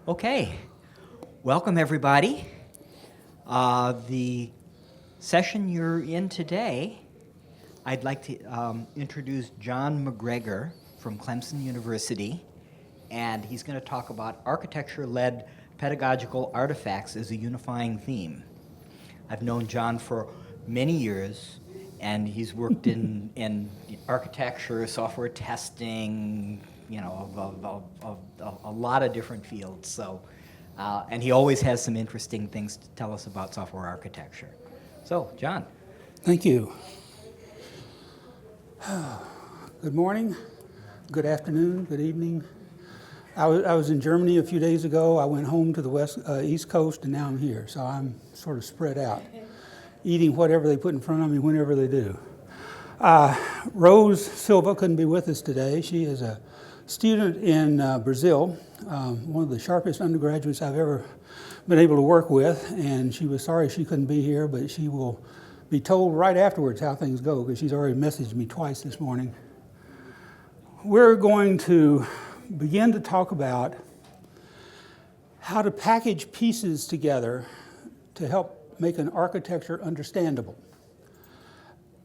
Okay, welcome everybody. The session you're in today, I'd like to introduce John McGregor from Clemson University, and he's going to talk about architecture-led pedagogical artifacts as a unifying theme. I've known John for many years, and he's worked in architecture, software testing, you know, of a lot of different fields. So, and he always has some interesting things to tell us about software architecture. So, John. Thank you. Good morning, good afternoon, good evening. I was in Germany a few days ago. I went home to the East Coast, and now I'm here. So I'm sort of spread out, eating whatever they put in front of me whenever they do. Rose Silva couldn't be with us today. She is a student in Brazil, one of the sharpest undergraduates I've ever been able to work with, and she was sorry she couldn't be here, but she will be told right afterwards how things go, because she's already messaged me twice this morning. We're going to begin to talk about how to package pieces together to help make an architecture understandable.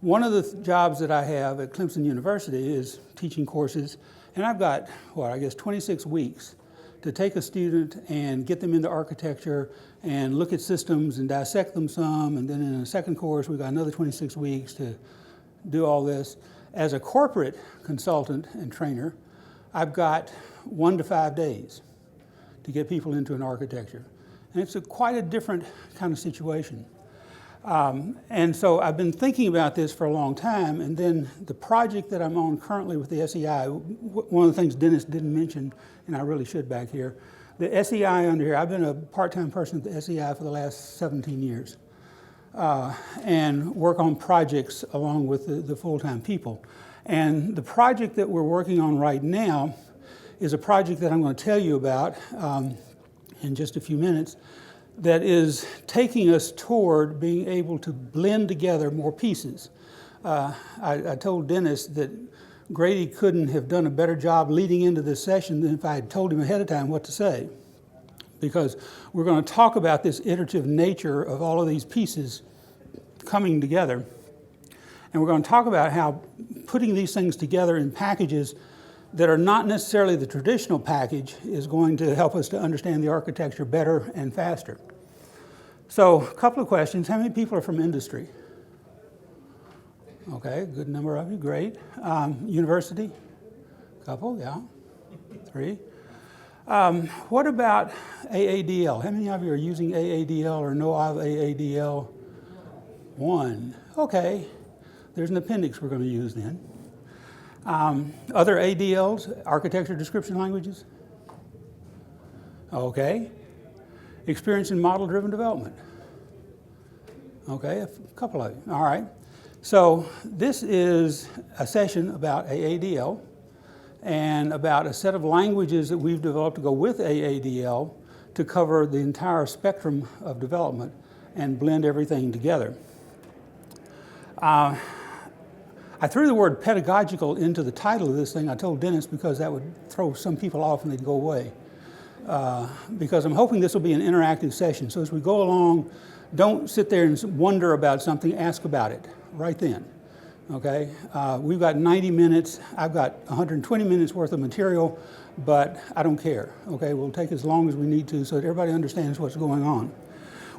One of the jobs that I have at Clemson University is teaching courses, and I've got, 26 weeks to take a student and get them into architecture and look at systems and dissect them some, and then in a second course we've got another 26 weeks to do all this. As a corporate consultant and trainer, I've got 1 to 5 days to get people into an architecture. And it's quite a different kind of situation. And so I've been thinking about this for a long time, and then the project that I'm on currently with the SEI, one of the things Dennis didn't mention, and I really should back here, the SEI under here, I've been a part-time person at the SEI for the last 17 years, and work on projects along with the full-time people. And the project that we're working on right now is a project that I'm going to tell you about in just a few minutes, that is taking us toward being able to blend together more pieces. I told Dennis that Grady couldn't have done a better job leading into this session than if I had told him ahead of time what to say, because we're going to talk about this iterative nature of all of these pieces coming together. And we're going to talk about how putting these things together in packages that are not necessarily the traditional package is going to help us to understand the architecture better and faster. So, a couple of questions. How many people are from industry? Okay, good number of you, great. University? Couple, yeah. 3. What about AADL? How many of you are using AADL or know of AADL? 1. Okay, there's an appendix we're going to use then. Other ADLs, architecture description languages? Okay. Experience in model-driven development? Okay, a couple of you. All right. So this is a session about AADL and about a set of languages that we've developed to go with AADL to cover the entire spectrum of development and blend everything together. I threw the word pedagogical into the title of this thing. I told Dennis because that would throw some people off and they'd go away. Because I'm hoping this will be an interactive session. So as we go along, don't sit there and wonder about something, ask about it right then. Okay? We've got 90 minutes. I've got 120 minutes worth of material, but I don't care. Okay? We'll take as long as we need to so that everybody understands what's going on.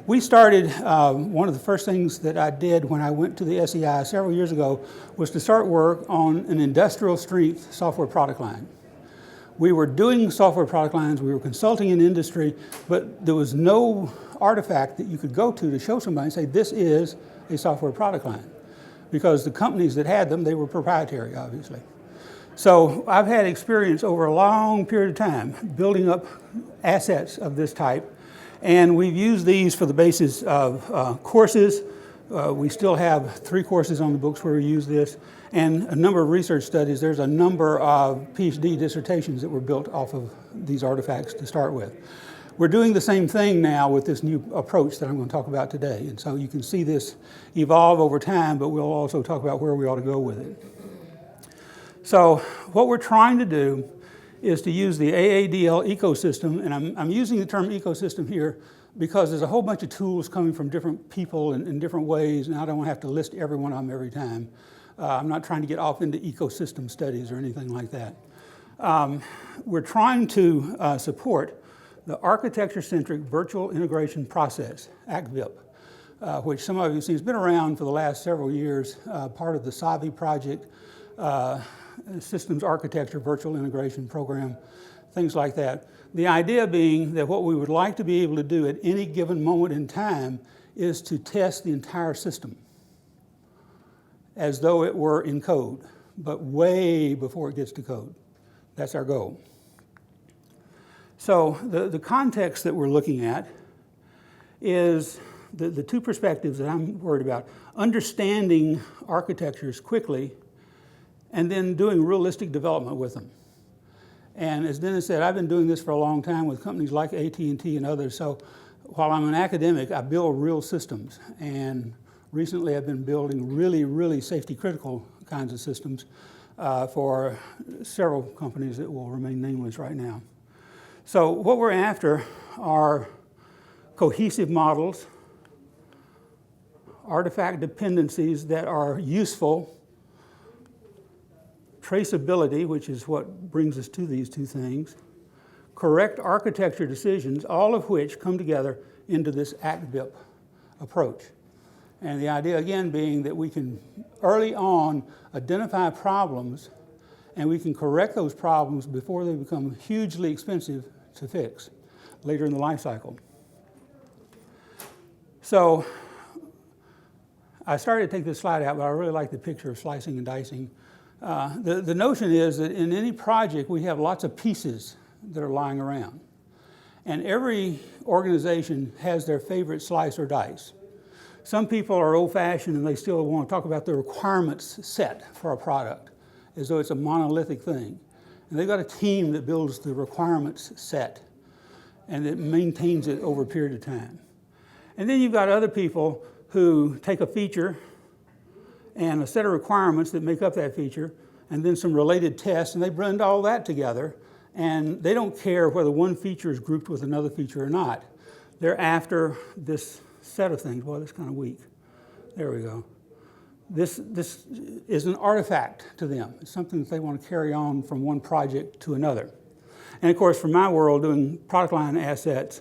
We started, one of the first things that I did when I went to the SEI several years ago was to start work on an industrial strength software product line. We were doing software product lines, we were consulting in industry, but there was no artifact that you could go to show somebody and say, this is a software product line. Because the companies that had them, they were proprietary, obviously. So I've had experience over a long period of time building up assets of this type. And we've used these for the basis of courses. We still have 3 courses on the books where we use this, and a number of research studies. There's a number of PhD dissertations that were built off of these artifacts to start with. We're doing the same thing now with this new approach that I'm going to talk about today. And so you can see this evolve over time, but we'll also talk about where we ought to go with it. So what we're trying to do is to use the AADL ecosystem, and I'm using the term ecosystem here because there's a whole bunch of tools coming from different people in different ways, and I don't have to list every one of them every time. I'm not trying to get off into ecosystem studies or anything like that. We're trying to support the architecture-centric virtual integration process, ACVIP, which some of you have seen has been around for the last several years, part of the SAVI project, Systems Architecture Virtual Integration Program, things like that. The idea being that what we would like to be able to do at any given moment in time is to test the entire system as though it were in code, but way before it gets to code. That's our goal. So the context that we're looking at is the two perspectives that I'm worried about. Understanding architectures quickly and then doing realistic development with them. And as Dennis said, I've been doing this for a long time with companies like AT&T and others. So while I'm an academic, I build real systems. And recently I've been building really, really safety critical kinds of systems for several companies that will remain nameless right now. So what we're after are cohesive models, artifact dependencies that are useful, traceability, which is what brings us to these two things, correct architecture decisions, all of which come together into this ACVIP approach. And the idea, again, being that we can early on identify problems and we can correct those problems before they become hugely expensive to fix later in the life cycle. So I started to take this slide out, but I really like the picture of slicing and dicing. The notion is that in any project, we have lots of pieces that are lying around. And every organization has their favorite slice or dice. Some people are old-fashioned and they still want to talk about the requirements set for a product as though it's a monolithic thing. And they've got a team that builds the requirements set and that maintains it over a period of time. And then you've got other people who take a feature and a set of requirements that make up that feature, and then some related tests, and they blend all that together, and they don't care whether one feature is grouped with another feature or not. They're after this set of things. Well, that's kind of weak. There we go. This is an artifact to them. It's something that they want to carry on from one project to another. And of course, from my world, doing product line assets,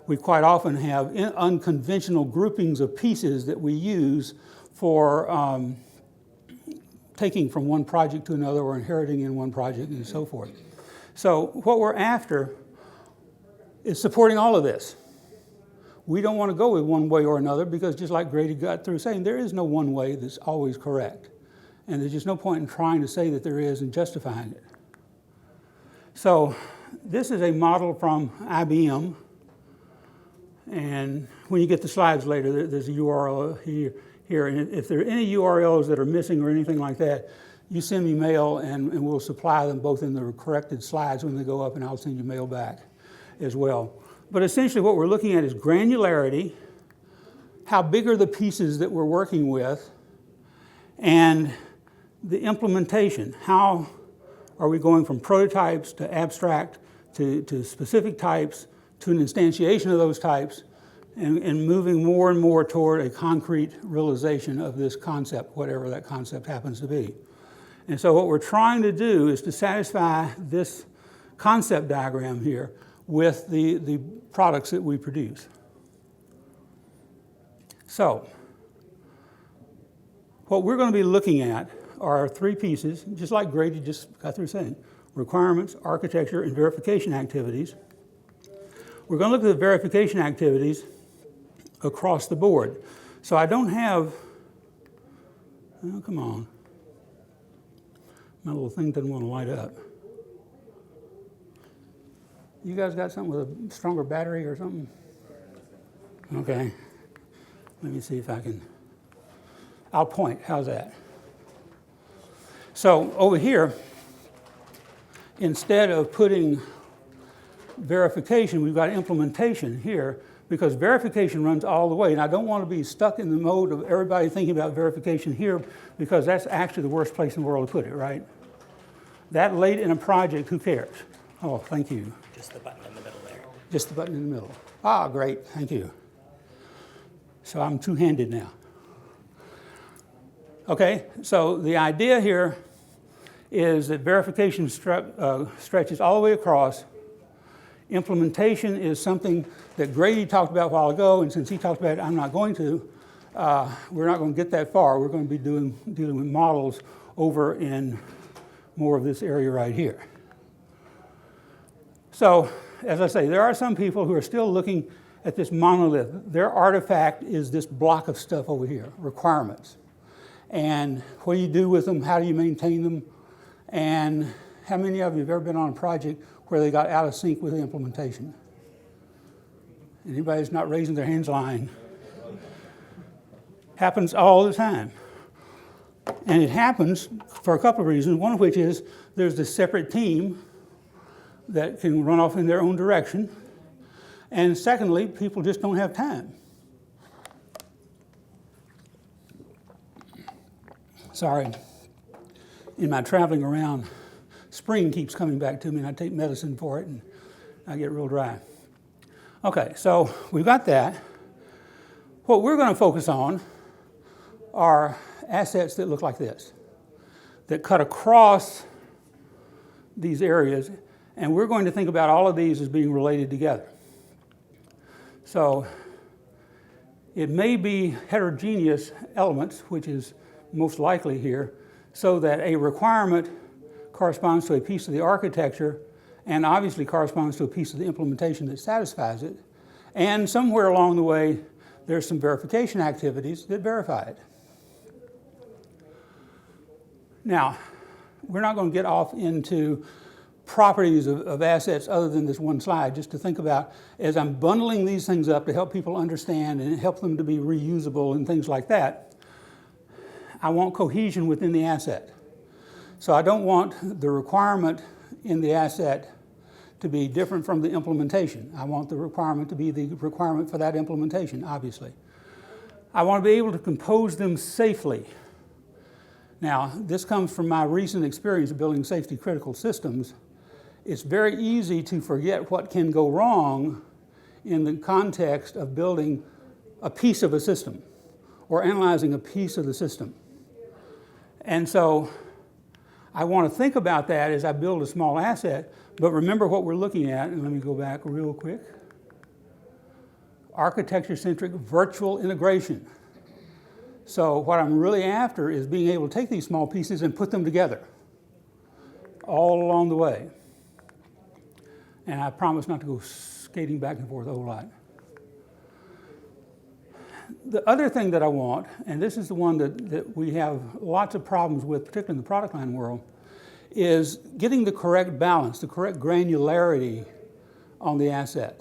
we quite often have unconventional groupings of pieces that we use for taking from one project to another or inheriting in one project and so forth. So what we're after is supporting all of this. We don't want to go with one way or another because just like Grady got through saying, there is no one way that's always correct. And there's just no point in trying to say that there is and justifying it. So this is a model from IBM. And when you get the slides later, there's a URL here. And if there are any URLs that are missing or anything like that, you send me mail and we'll supply them both in the corrected slides when they go up, and I'll send you mail back as well. But essentially what we're looking at is granularity, how big are the pieces that we're working with, and the implementation. How are we going from prototypes to abstract to specific types to an instantiation of those types, and moving more and more toward a concrete realization of this concept, whatever that concept happens to be. And so what we're trying to do is to satisfy this concept diagram here with the products that we produce. So what we're going to be looking at are three pieces, just like Grady just got through saying: requirements, architecture, and verification activities. We're going to look at the verification activities across the board. So I don't have, oh, come on. My little thing doesn't want to light up. You guys got something with a stronger battery or something? Okay. Let me see if I can. I'll point. How's that? So over here, instead of putting verification, we've got implementation here, because verification runs all the way. And I don't want to be stuck in the mode of everybody thinking about verification here, because that's actually the worst place in the world to put it, right? That late in a project, who cares? Oh, thank you. Just the button in the middle there. Just the button in the middle. Ah, great, thank you. So I'm two-handed now. Okay, so the idea here is that verification stretches all the way across. Implementation is something that Grady talked about a while ago, and since he talked about it, I'm not going to. We're not going to get that far. We're going to be dealing with models over in more of this area right here. So, as I say, there are some people who are still looking at this monolith. Their artifact is this block of stuff over here, requirements. And what do you do with them? How do you maintain them? And how many of you have ever been on a project where they got out of sync with the implementation? Anybody that's not raising their hands lying. Happens all the time. And it happens for a couple of reasons, one of which is there's this separate team that can run off in their own direction. And secondly, people just don't have time. Sorry, in my traveling around, spring keeps coming back to me and I take medicine for it and I get real dry. Okay, so we've got that. What we're going to focus on are assets that look like this, that cut across these areas, and we're going to think about all of these as being related together. So it may be heterogeneous elements, which is most likely here, so that a requirement corresponds to a piece of the architecture and obviously corresponds to a piece of the implementation that satisfies it. And somewhere along the way, there's some verification activities that verify it. Now, we're not going to get off into properties of assets other than this one slide, just to think about as I'm bundling these things up to help people understand and help them to be reusable and things like that. I want cohesion within the asset. So I don't want the requirement in the asset to be different from the implementation. I want the requirement to be the requirement for that implementation, obviously. I want to be able to compose them safely. Now, this comes from my recent experience of building safety critical systems. It's very easy to forget what can go wrong in the context of building a piece of a system or analyzing a piece of the system. And so I want to think about that as I build a small asset, but remember what we're looking at, and let me go back real quick. Architecture-centric virtual integration. So what I'm really after is being able to take these small pieces and put them together all along the way. And I promise not to go skating back and forth a whole lot. The other thing that I want, and this is the one that we have lots of problems with, particularly in the product line world, is getting the correct balance, the correct granularity on the asset.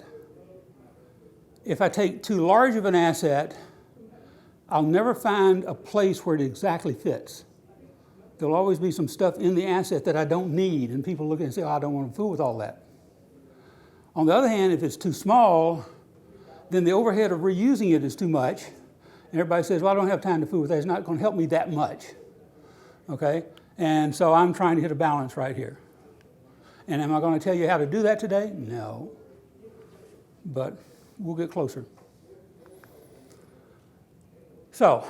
If I take too large of an asset, I'll never find a place where it exactly fits. There'll always be some stuff in the asset that I don't need, and people look at it and say, oh, I don't want to fool with all that. On the other hand, if it's too small, then the overhead of reusing it is too much. And everybody says, well, I don't have time to fool with that. It's not going to help me that much. Okay? And so I'm trying to hit a balance right here. And am I going to tell you how to do that today? No. But we'll get closer. So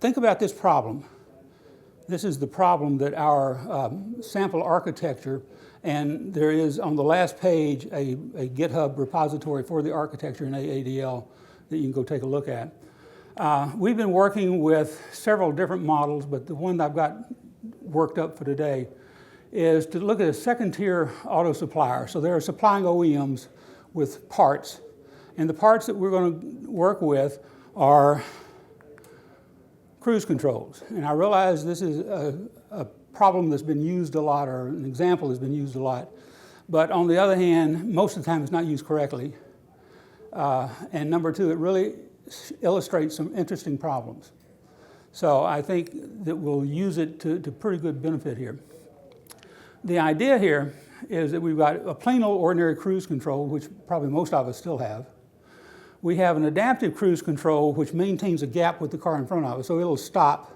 think about this problem. This is the problem that our sample architecture, and there is on the last page a GitHub repository for the architecture in AADL that you can go take a look at. We've been working with several different models, but the one that I've got worked up for today is to look at a second-tier auto supplier. So they're supplying OEMs with parts, and the parts that we're going to work with are cruise controls. And I realize this is a problem that's been used a lot, or an example that's been used a lot. But on the other hand, most of the time it's not used correctly. And number two, it really illustrates some interesting problems. So I think that we'll use it to pretty good benefit here. The idea here is that we've got a plain old ordinary cruise control, which probably most of us still have. We have an adaptive cruise control, which maintains a gap with the car in front of us, so it'll stop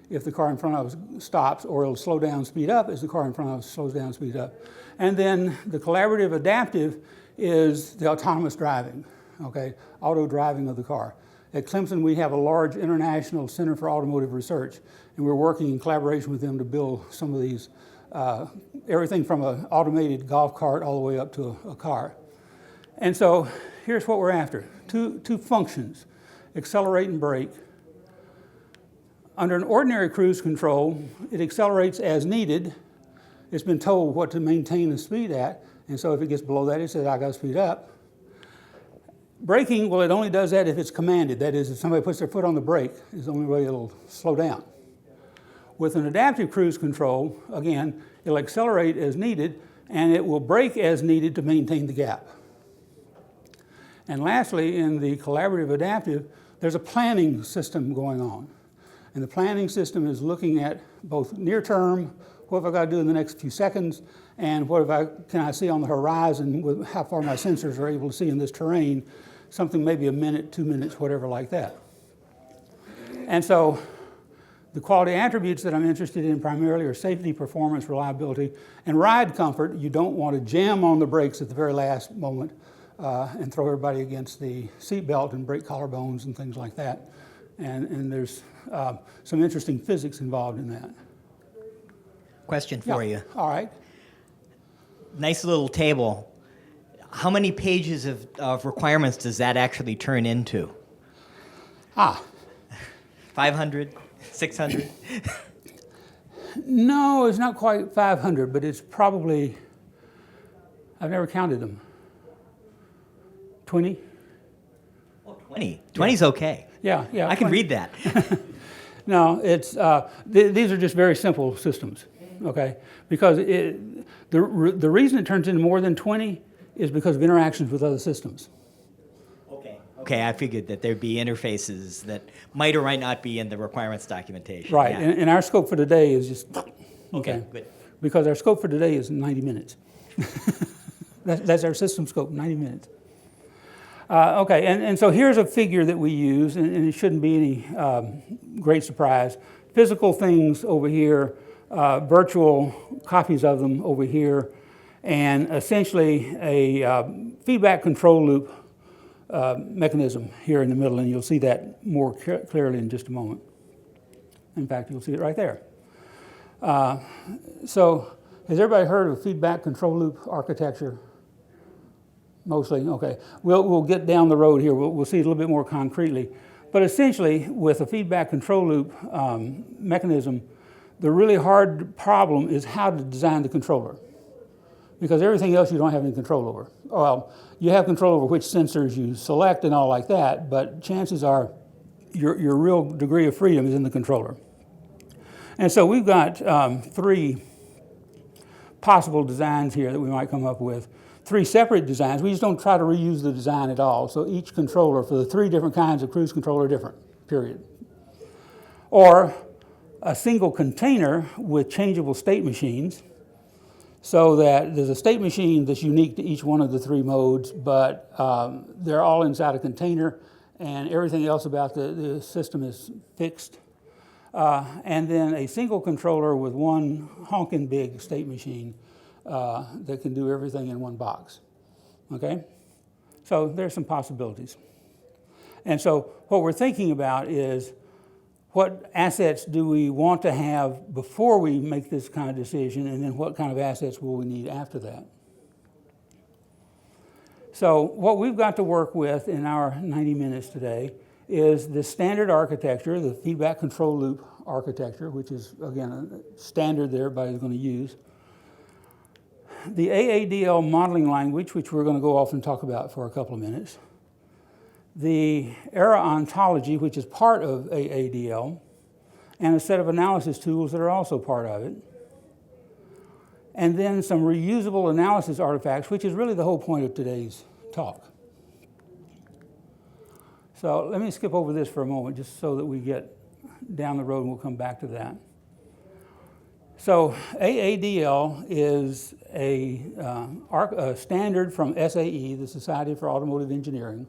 if the car in front of us stops, or it'll slow down, speed up as the car in front of us slows down, speeds up. And then the collaborative adaptive is the autonomous driving, okay, auto driving of the car. At Clemson, we have a large international center for automotive research, and we're working in collaboration with them to build some of these, everything from an automated golf cart all the way up to a car. And so here's what we're after. Two functions, accelerate and brake. Under an ordinary cruise control, it accelerates as needed. It's been told what to maintain the speed at, and so if it gets below that, it says, I got to speed up. Braking, well, it only does that if it's commanded. That is, if somebody puts their foot on the brake, is the only way it'll slow down. With an adaptive cruise control, again, it'll accelerate as needed, and it will brake as needed to maintain the gap. And lastly, in the collaborative adaptive, there's a planning system going on. And the planning system is looking at both near term, what have I got to do in the next few seconds, and what can I see on the horizon with how far my sensors are able to see in this terrain, something maybe a minute, 2 minutes, whatever like that. And so the quality attributes that I'm interested in primarily are safety, performance, reliability, and ride comfort. You don't want to jam on the brakes at the very last moment and throw everybody against the seatbelt and break collarbones and things like that. And there's some interesting physics involved in that. Question for you. All right. Nice little table. How many pages of requirements does that actually turn into? 500? 600? No, it's not quite 500, but it's probably, I've never counted them. 20? Oh, 20. 20's okay. Yeah. I can read that. No, it's these are just very simple systems, okay? Because the reason it turns into more than 20 is because of interactions with other systems. Okay, I figured that there'd be interfaces that might or might not be in the requirements documentation. Right, Yeah. and our scope for today is just, Okay, good. Because our scope for today is 90 minutes. That's our system scope, 90 minutes. Okay, and so here's a figure that we use, and it shouldn't be any great surprise. Physical things over here, virtual copies of them over here, and essentially a feedback control loop mechanism here in the middle, and you'll see that more clearly in just a moment. In fact, you'll see it right there. So has everybody heard of feedback control loop architecture? Mostly, okay. We'll get down the road here. We'll see it a little bit more concretely. But essentially, with a feedback control loop mechanism, the really hard problem is how to design the controller. Because everything else you don't have any control over. Well, you have control over which sensors you select and all like that, but chances are your real degree of freedom is in the controller. And so we've got 3 possible designs here that we might come up with. 3 separate designs. We just don't try to reuse the design at all. So each controller for the 3 different kinds of cruise control are different, period. Or a single container with changeable state machines, so that there's a state machine that's unique to each one of the 3 modes, but they're all inside a container, and everything else about the system is fixed. And then a single controller with one honking big state machine that can do everything in one box, okay? So there's some possibilities. And so what we're thinking about is what assets do we want to have before we make this kind of decision, and then what kind of assets will we need after that? So what we've got to work with in our 90 minutes today is the standard architecture, the feedback control loop architecture, which is, again, a standard that everybody's going to use. The AADL modeling language, which we're going to go off and talk about for a couple of minutes. The error ontology, which is part of AADL, and a set of analysis tools that are also part of it. And then some reusable analysis artifacts, which is really the whole point of today's talk. So let me skip over this for a moment, just so that we get down the road, and we'll come back to that. So AADL is a standard from SAE, the Society for Automotive Engineering.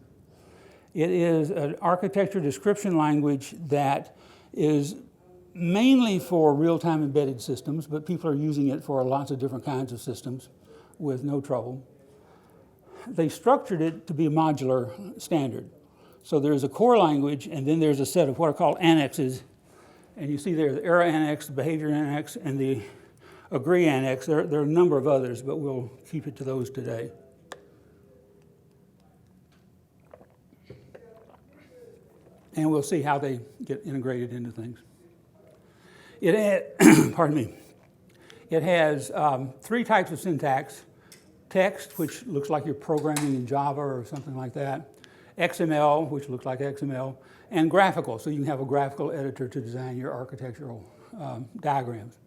It is an architecture description language that is mainly for real-time embedded systems, but people are using it for lots of different kinds of systems with no trouble. They structured it to be a modular standard. So there's a core language, and then there's a set of what are called annexes. And you see there the error annex, the behavior annex, and the agree annex. There are a number of others, but we'll keep it to those today. And we'll see how they get integrated into things. It had, pardon me, it has 3 types of syntax. Text, which looks like you're programming in Java or something like that. XML, which looks like XML. And graphical, so you can have a graphical editor to design your architectural diagrams.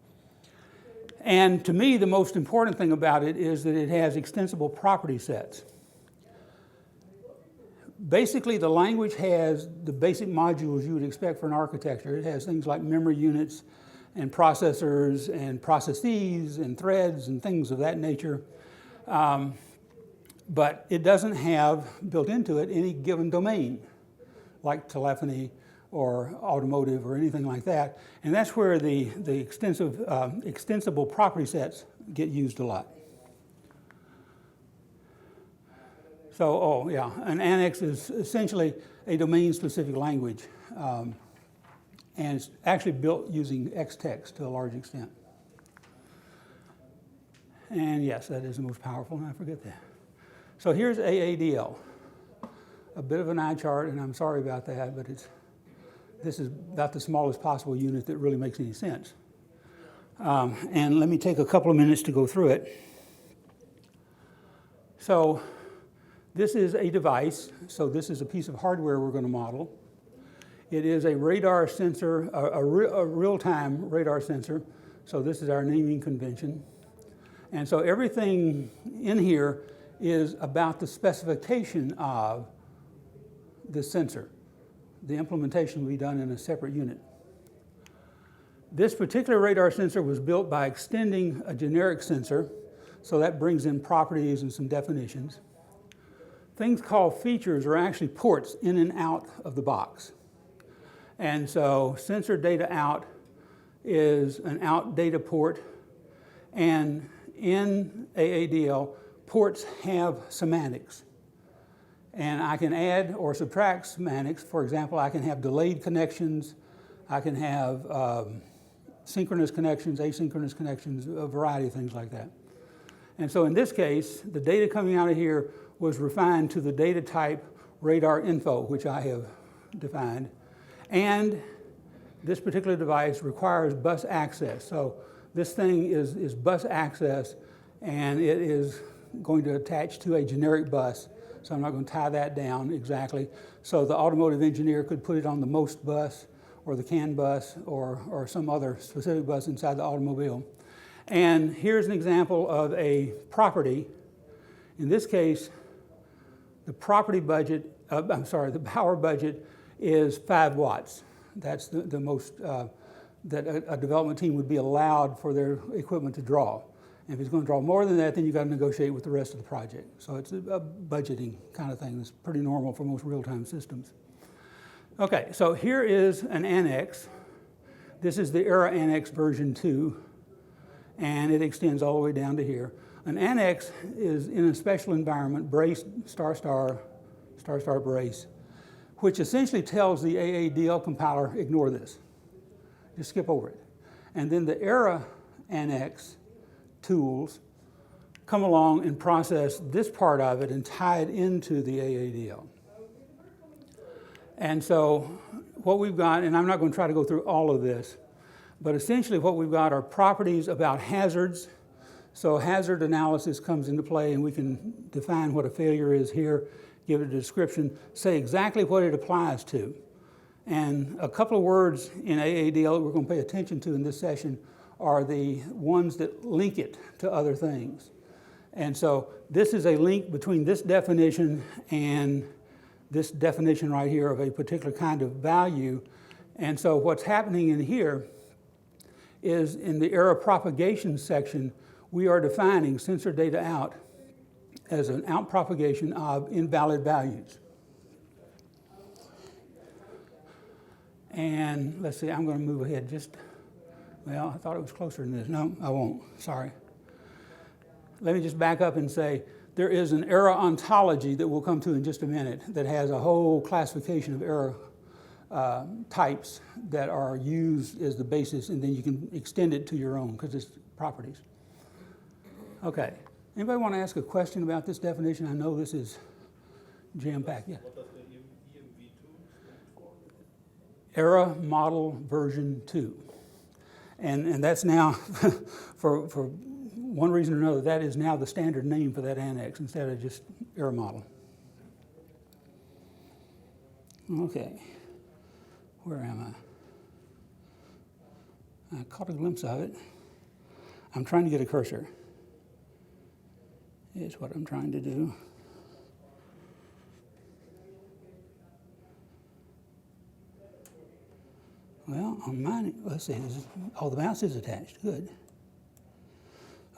And to me, the most important thing about it is that it has extensible property sets. Basically, the language has the basic modules you would expect for an architecture. It has things like memory units and processors and processes and threads and things of that nature. But it doesn't have built into it any given domain, like telephony or automotive or anything like that. And that's where the extensible property sets get used a lot. So, an annex is essentially a domain-specific language. And it's actually built using Xtext to a large extent. And yes, that is the most powerful, and I forget that. So here's AADL. A bit of an eye chart, and I'm sorry about that, but this is about the smallest possible unit that really makes any sense. And let me take a couple of minutes to go through it. So this is a device. So this is a piece of hardware we're going to model. It is a radar sensor, a real-time radar sensor. So this is our naming convention. And so everything in here is about the specification of the sensor. The implementation will be done in a separate unit. This particular radar sensor was built by extending a generic sensor, so that brings in properties and some definitions. Things called features are actually ports in and out of the box. And so sensor data out is an out data port, and in AADL, ports have semantics. And I can add or subtract semantics. For example, I can have delayed connections. I can have synchronous connections, asynchronous connections, a variety of things like that. And so in this case, the data coming out of here was refined to the data type radar info, which I have defined. And this particular device requires bus access. So this thing is bus access, and it is going to attach to a generic bus. So I'm not going to tie that down exactly. So the automotive engineer could put it on the most bus or the CAN bus or some other specific bus inside the automobile. And here's an example of a property. In this case, the property budget, the power budget is 5 watts. That's the most that a development team would be allowed for their equipment to draw. And if it's going to draw more than that, then you've got to negotiate with the rest of the project. So it's a budgeting kind of thing that's pretty normal for most real-time systems. Okay, so here is an annex. This is the ERA Annex version 2, and it extends all the way down to here. An annex is in a special environment, brace, star, star, star, star, brace, which essentially tells the AADL compiler, ignore this. Just skip over it. And then the ERA Annex tools come along and process this part of it and tie it into the AADL. And so what we've got, and I'm not going to try to go through all of this, but essentially what we've got are properties about hazards. So hazard analysis comes into play, and we can define what a failure is here, give it a description, say exactly what it applies to. And a couple of words in AADL that we're going to pay attention to in this session are the ones that link it to other things. And so this is a link between this definition and this definition right here of a particular kind of value. And so what's happening in here is in the error propagation section, we are defining sensor data out as an out propagation of invalid values. And let's see, I'm going to move ahead just, well, I thought it was closer than this. No, I won't. Sorry. Let me just back up and say there is an error ontology that we'll come to in just a minute that has a whole classification of error types that are used as the basis, and then you can extend it to your own because it's properties. Okay. Anybody want to ask a question about this definition? I know this is jam-packed. Yeah. What does the EMV2 stand for? Error Model Version 2. And that's now, for one reason or another, that is now the standard name for that annex instead of just error model. Okay. Where am I? I caught a glimpse of it. I'm trying to get a cursor. Is what I'm trying to do. Well, on mine, let's see, the mouse is attached, good.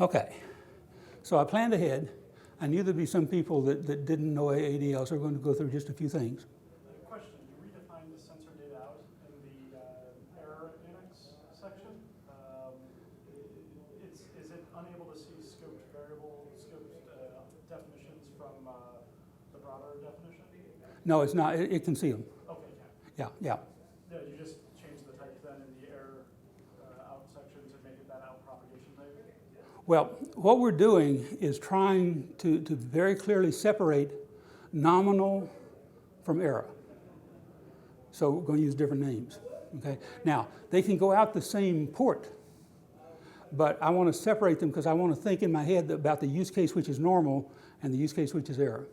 Okay, so I planned ahead. I knew there'd be some people that didn't know AADL, so we're going to go through just a few things. Question, you redefined the sensor data out in the error annex section. Is it unable to see scoped definitions from the broader definition? No, it's not, it can see them. Okay, Yeah. yeah, you just changed the type then in the error out section to make it that out propagation type? Well, what we're doing is trying to very clearly separate nominal from error. So we're going to use different names. Okay. Now, they can go out the same port, but I want to separate them because I want to think in my head about the use case which is normal and the use case which is error.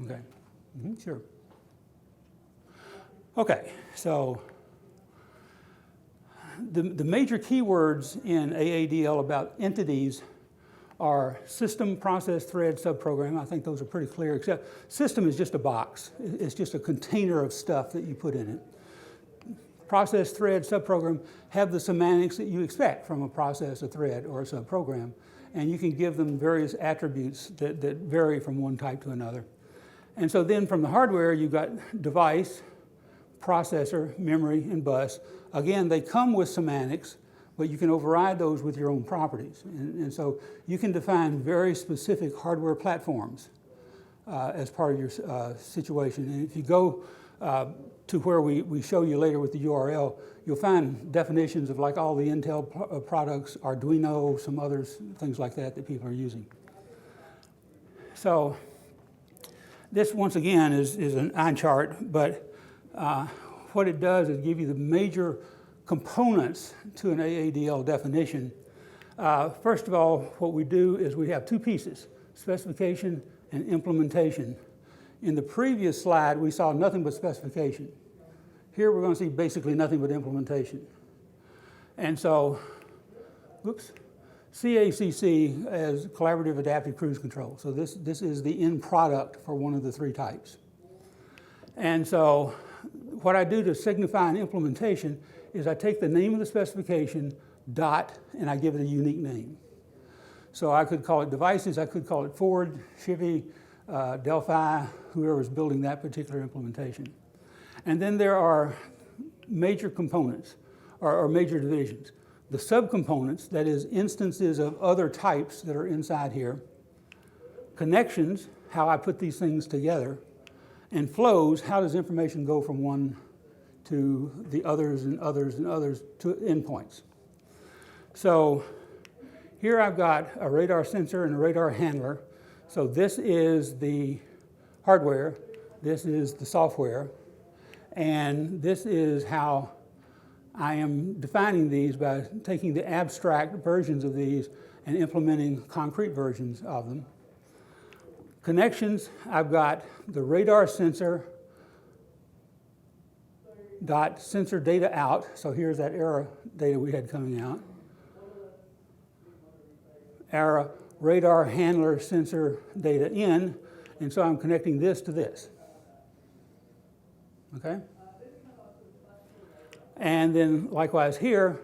Okay. Sure. Okay, so the major keywords in AADL about entities are system, process, thread, subprogram. I think those are pretty clear, except system is just a box. It's just a container of stuff that you put in it. Process, thread, subprogram have the semantics that you expect from a process, a thread, or a subprogram, and you can give them various attributes that vary from one type to another. And so then from the hardware, you've got device, processor, memory, and bus. Again, they come with semantics, but you can override those with your own properties. And so you can define very specific hardware platforms as part of your situation. And if you go to where we show you later with the URL, you'll find definitions of like all the Intel products, Arduino, some others, things like that people are using. So this, once again, is an eye chart, but what it does is give you the major components to an AADL definition. First of all, what we do is we have two pieces, specification and implementation. In the previous slide, we saw nothing but specification. Here we're going to see basically nothing but implementation. And so, whoops, CACC as Collaborative Adaptive Cruise Control. So this is the end product for one of the three types. And so what I do to signify an implementation is I take the name of the specification, dot, and I give it a unique name. So I could call it devices, I could call it Ford, Chevy, Delphi, whoever's building that particular implementation. And then there are major components, or major divisions. The subcomponents, that is instances of other types that are inside here. Connections, how I put these things together. And flows, how does information go from one to the others and others and others to endpoints. So here I've got a radar sensor and a radar handler. So this is the hardware, this is the software, and this is how I am defining these by taking the abstract versions of these and implementing concrete versions of them. Connections, I've got the radar sensor dot sensor data out. So here's that error data we had coming out. Our radar handler sensor data in, and so I'm connecting this to this. Okay? And then likewise here,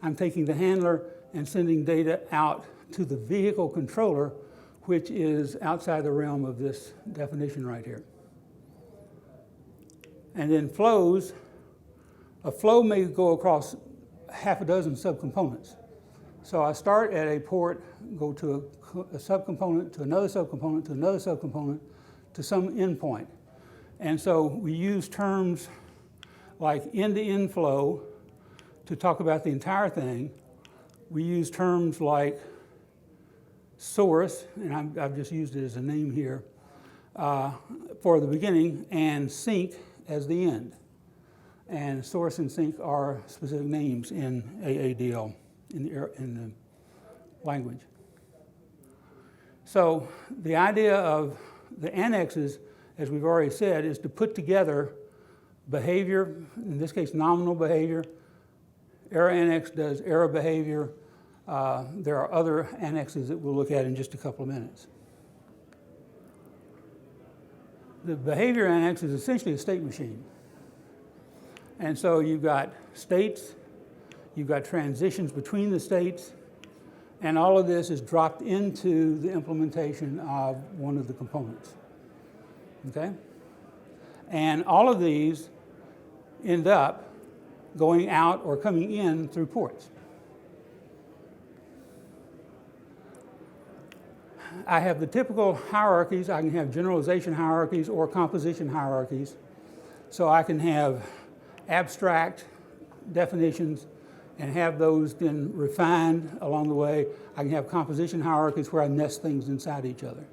I'm taking the handler and sending data out to the vehicle controller, which is outside the realm of this definition right here. And then flows, A flow may go across half a dozen subcomponents. So I start at a port, go to a subcomponent, to another subcomponent, to another subcomponent, to some endpoint. And so we use terms like end-to-end flow to talk about the entire thing. We use terms like source, and I've just used it as a name here, for the beginning, and sink as the end. And source and sink are specific names in AADL, in the language. So the idea of the annexes, as we've already said, is to put together behavior, in this case nominal behavior. Error annex does error behavior. There are other annexes that we'll look at in just a couple of minutes. The behavior annex is essentially a state machine. And so you've got states, you've got transitions between the states, and all of this is dropped into the implementation of one of the components. Okay? And all of these end up going out or coming in through ports. I have the typical hierarchies. I can have generalization hierarchies or composition hierarchies. So I can have abstract definitions and have those then refined along the way. I can have composition hierarchies where I nest things inside each other.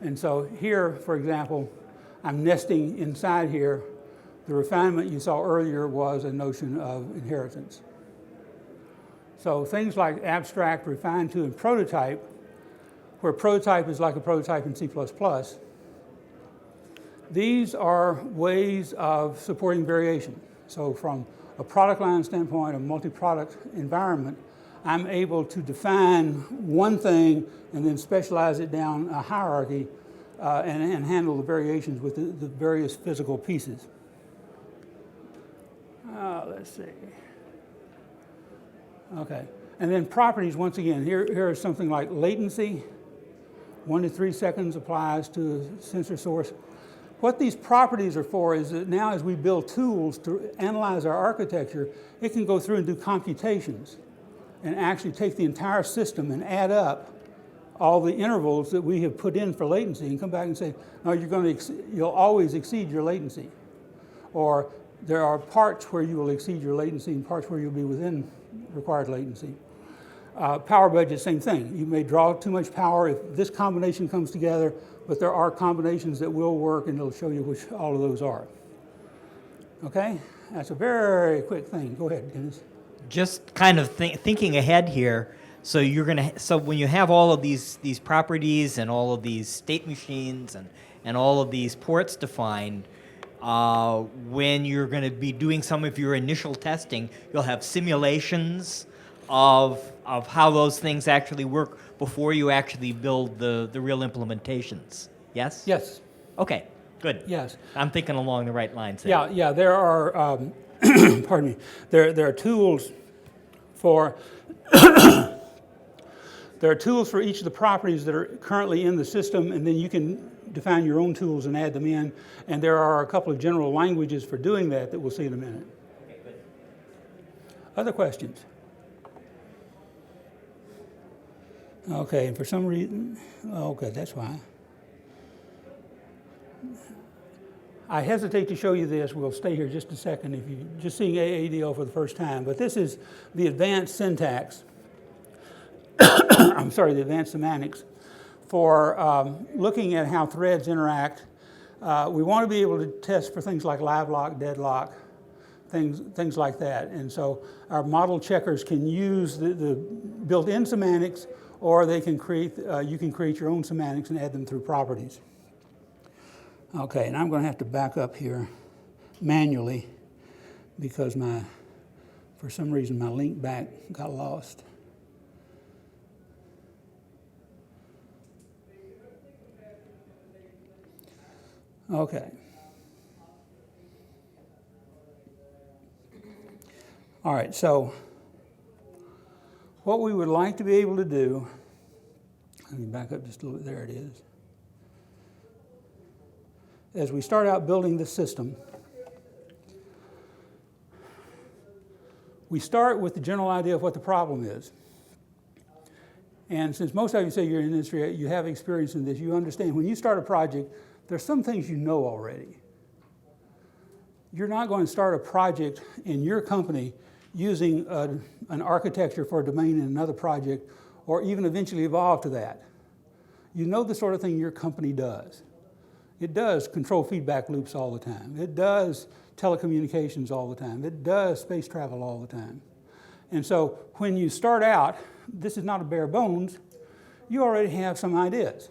And so here, for example, I'm nesting inside here. The refinement you saw earlier was a notion of inheritance. So things like abstract, refined to, and prototype, where prototype is like a prototype in C++, these are ways of supporting variation. So from a product line standpoint, a multi-product environment, I'm able to define one thing and then specialize it down a hierarchy and handle the variations with the various physical pieces. Let's see. Okay, and then properties, once again, here is something like latency. 1 to 3 seconds applies to a sensor source. What these properties are for is that now as we build tools to analyze our architecture, it can go through and do computations and actually take the entire system and add up all the intervals that we have put in for latency and come back and say, no, you'll always exceed your latency. Or there are parts where you will exceed your latency and parts where you'll be within required latency. Power budget, same thing. You may draw too much power if this combination comes together, but there are combinations that will work, and it'll show you which all of those are. Okay? That's a very quick thing. Go ahead, Dennis. Just kind of thinking ahead here. So so when you have all of these properties and all of these state machines and all of these ports defined, when you're going to be doing some of your initial testing, you'll have simulations of how those things actually work before you actually build the real implementations. Yes? Yes. Okay, good. Yes. I'm thinking along the right lines there. Yeah, there are, pardon me, there are tools for, there are tools for each of the properties that are currently in the system, and then you can define your own tools and add them in. And there are a couple of general languages for doing that we'll see in a minute. Okay, good. Other questions? Okay, and for some reason, okay, that's fine. I hesitate to show you this. We'll stay here just a second if you're just seeing AADL for the first time. But this is the advanced syntax. I'm sorry, the advanced semantics for looking at how threads interact. We want to be able to test for things like live lock, deadlock, things like that. And so our model checkers can use the built-in semantics, or they can create, you can create your own semantics and add them through properties. Okay, and I'm going to have to back up here manually because for some reason my link back got lost. Okay. All right, so what we would like to be able to do, let me back up just a little bit, there it is. As we start out building this system, we start with the general idea of what the problem is. And since most of you say you're in industry, you have experience in this, you understand when you start a project, there's some things you know already. You're not going to start a project in your company using an architecture for a domain in another project, or even eventually evolve to that. You know the sort of thing your company does. It does control feedback loops all the time. It does telecommunications all the time. It does space travel all the time. And so when you start out, this is not a bare bones, you already have some ideas.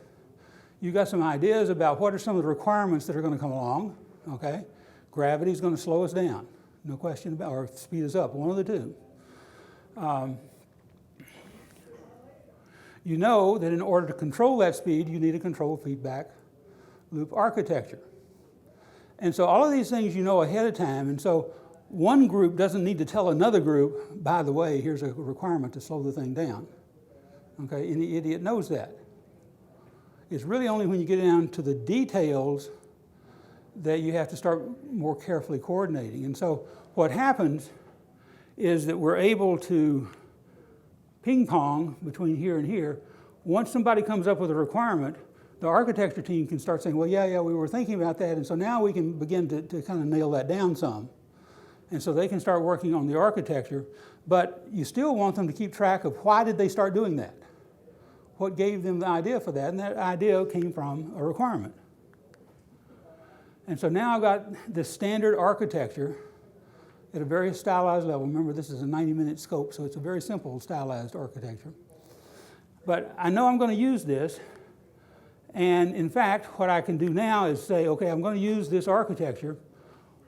You've got some ideas about what are some of the requirements that are going to come along, okay? Gravity is going to slow us down, no question about, or speed us up, one of the two. You know that in order to control that speed, you need a control feedback loop architecture. And so all of these things you know ahead of time, and so one group doesn't need to tell another group, by the way, here's a requirement to slow the thing down. Okay, any idiot knows that. It's really only when you get down to the details that you have to start more carefully coordinating. And so what happens is that we're able to ping pong between here and here. Once somebody comes up with a requirement, the architecture team can start saying, well, yeah, we were thinking about that, and so now we can begin to kind of nail that down some. And so they can start working on the architecture, but you still want them to keep track of why did they start doing that? What gave them the idea for that? And that idea came from a requirement. And so now I've got this standard architecture at a very stylized level. Remember, this is a 90-minute scope, so it's a very simple stylized architecture. But I know I'm going to use this, and in fact, what I can do now is say, okay, I'm going to use this architecture.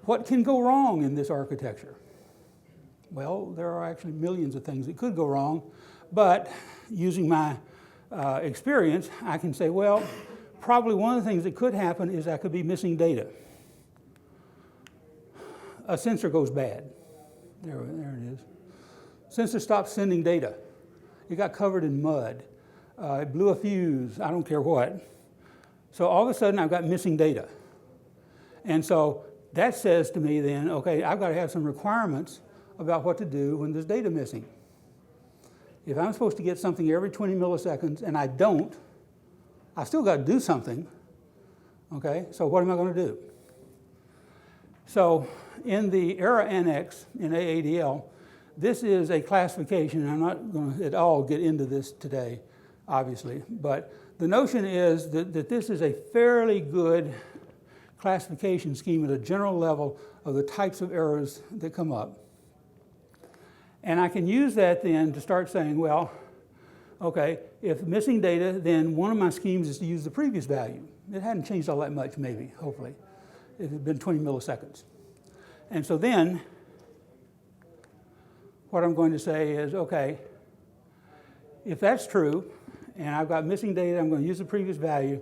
What can go wrong in this architecture? Well, there are actually millions of things that could go wrong, but using my experience, I can say, well, probably one of the things that could happen is I could be missing data. A sensor goes bad. There it is. Sensor stopped sending data. It got covered in mud. It blew a fuse, I don't care what. So all of a sudden I've got missing data. And so that says to me then, okay, I've got to have some requirements about what to do when there's data missing. If I'm supposed to get something every 20 milliseconds and I don't, I still got to do something, okay? So what am I going to do? So in the error annex in AADL, this is a classification, and I'm not going to at all get into this today, obviously, but the notion is that this is a fairly good classification scheme at a general level of the types of errors that come up. And I can use that then to start saying, well, okay, if missing data, then one of my schemes is to use the previous value. It hadn't changed all that much, maybe, hopefully. It had been 20 milliseconds. And so then, what I'm going to say is, okay, if that's true, and I've got missing data, I'm going to use the previous value,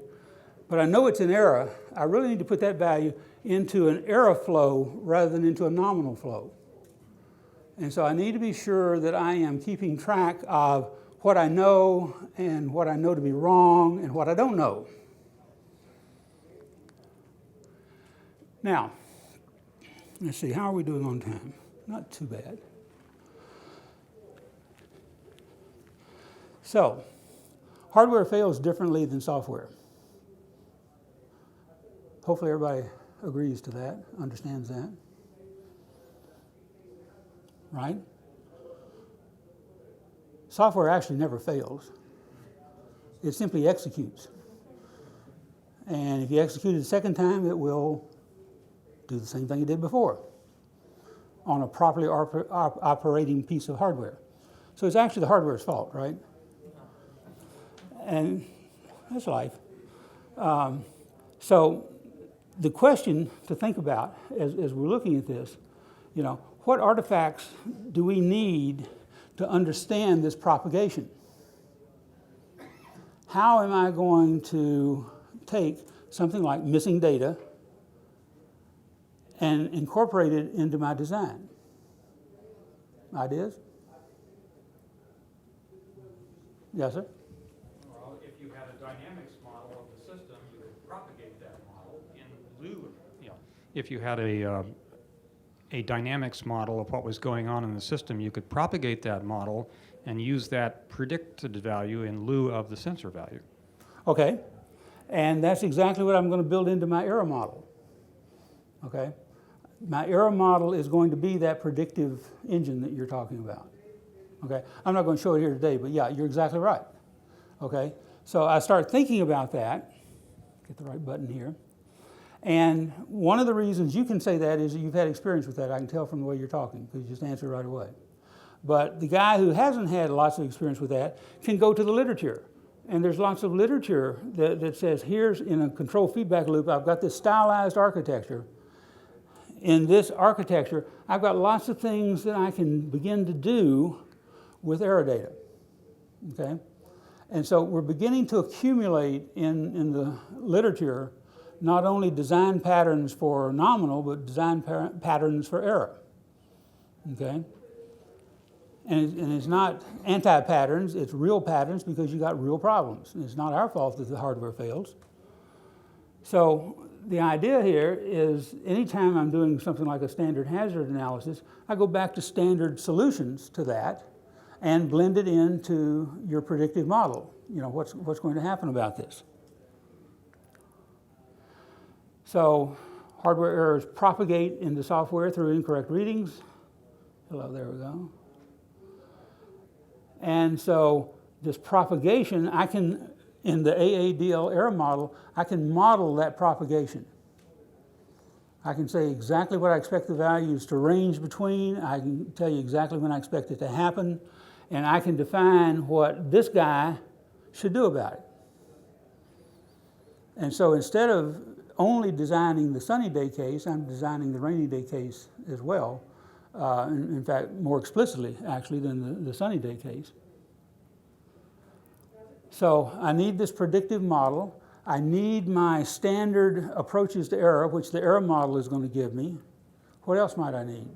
but I know it's an error, I really need to put that value into an error flow rather than into a nominal flow. And so I need to be sure that I am keeping track of what I know and what I know to be wrong and what I don't know. Now, let's see, how are we doing on time? Not too bad. So, hardware fails differently than software. Hopefully everybody agrees to that, understands that. Right? Software actually never fails. It simply executes. And if you execute it a second time, it will do the same thing it did before on a properly operating piece of hardware. So it's actually the hardware's fault, right? And that's life. So the question to think about as we're looking at this, you know, what artifacts do we need to understand this propagation? How am I going to take something like missing data and incorporate it into my design? Ideas? Yes, sir? Well, if you had a dynamics model of the system, you could propagate that model in lieu of, if you had a dynamics model of what was going on in the system, you could propagate that model and use that predicted value in lieu of the sensor value. Okay, and that's exactly what I'm going to build into my error model. Okay, my error model is going to be that predictive engine that you're talking about. Okay, I'm not going to show it here today, but yeah, you're exactly right. Okay, so I start thinking about that. Get the right button here. And one of the reasons you can say that is that you've had experience with that. I can tell from the way you're talking, because you just answer right away. But the guy who hasn't had lots of experience with that can go to the literature. And there's lots of literature that says, here's in a control feedback loop, I've got this stylized architecture. In this architecture, I've got lots of things that I can begin to do with error data. Okay? And so we're beginning to accumulate in the literature not only design patterns for nominal, but design patterns for error. Okay? And it's not anti-patterns, it's real patterns because you got real problems. And it's not our fault that the hardware fails. So the idea here is anytime I'm doing something like a standard hazard analysis, I go back to standard solutions to that and blend it into your predictive model. You know, what's going to happen about this? So hardware errors propagate into software through incorrect readings. Hello, there we go. And so this propagation, I can, in the AADL error model, I can model that propagation. I can say exactly what I expect the values to range between. I can tell you exactly when I expect it to happen. And I can define what this guy should do about it. And so instead of only designing the sunny day case, I'm designing the rainy day case as well. In fact, more explicitly, actually, than the sunny day case. So I need this predictive model. I need my standard approaches to error, which the error model is going to give me. What else might I need?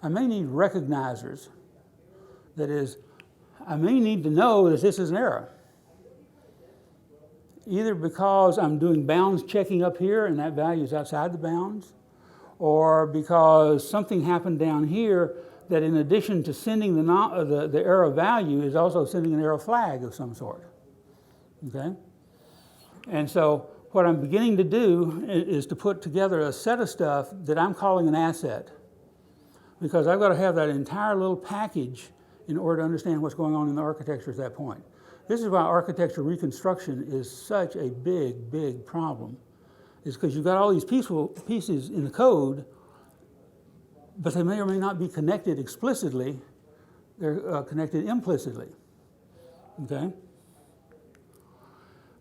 I may need recognizers. That is, I may need to know that this is an error. Either because I'm doing bounds checking up here and that value is outside the bounds, or because something happened down here that in addition to sending the error value is also sending an error flag of some sort. Okay? And so what I'm beginning to do is to put together a set of stuff that I'm calling an asset, because I've got to have that entire little package in order to understand what's going on in the architecture at that point. This is why architecture reconstruction is such a big, big problem. It's because you've got all these pieces in the code, but they may or may not be connected explicitly. They're connected implicitly. Okay?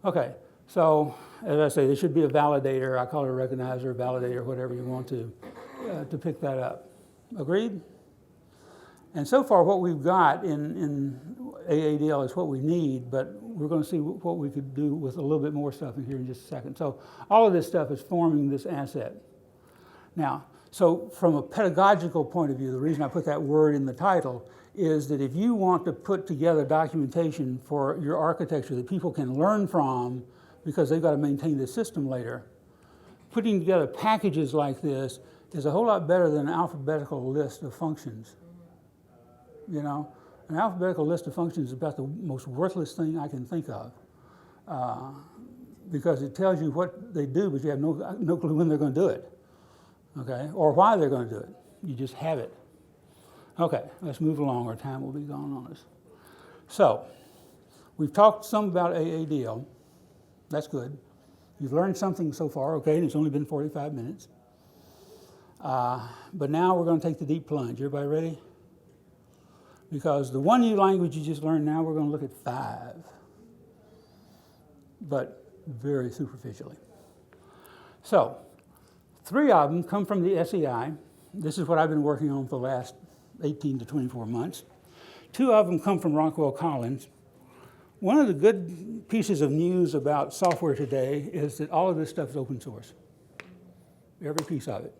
Okay, so as I say, there should be a validator. I call it a recognizer, validator, whatever you want to pick that up. Agreed? And so far, what we've got in AADL is what we need, but we're going to see what we could do with a little bit more stuff in here in just a second. So all of this stuff is forming this asset. Now, so from a pedagogical point of view, the reason I put that word in the title is that if you want to put together documentation for your architecture that people can learn from because they've got to maintain the system later, putting together packages like this is a whole lot better than an alphabetical list of functions. You know, an alphabetical list of functions is about the most worthless thing I can think of because it tells you what they do, but you have no clue when they're going to do it, okay, or why they're going to do it. You just have it. Okay, let's move along. Our time will be gone on us. So, we've talked some about AADL. That's good. You've learned something so far, okay, and it's only been 45 minutes. But now we're going to take the deep plunge. Everybody ready? Because the one new language you just learned now, we're going to look at 5, but very superficially. So, 3 of them come from the SEI. This is what I've been working on for the last 18 to 24 months. 2 of them come from Rockwell Collins. One of the good pieces of news about software today is that all of this stuff is open source. Every piece of it.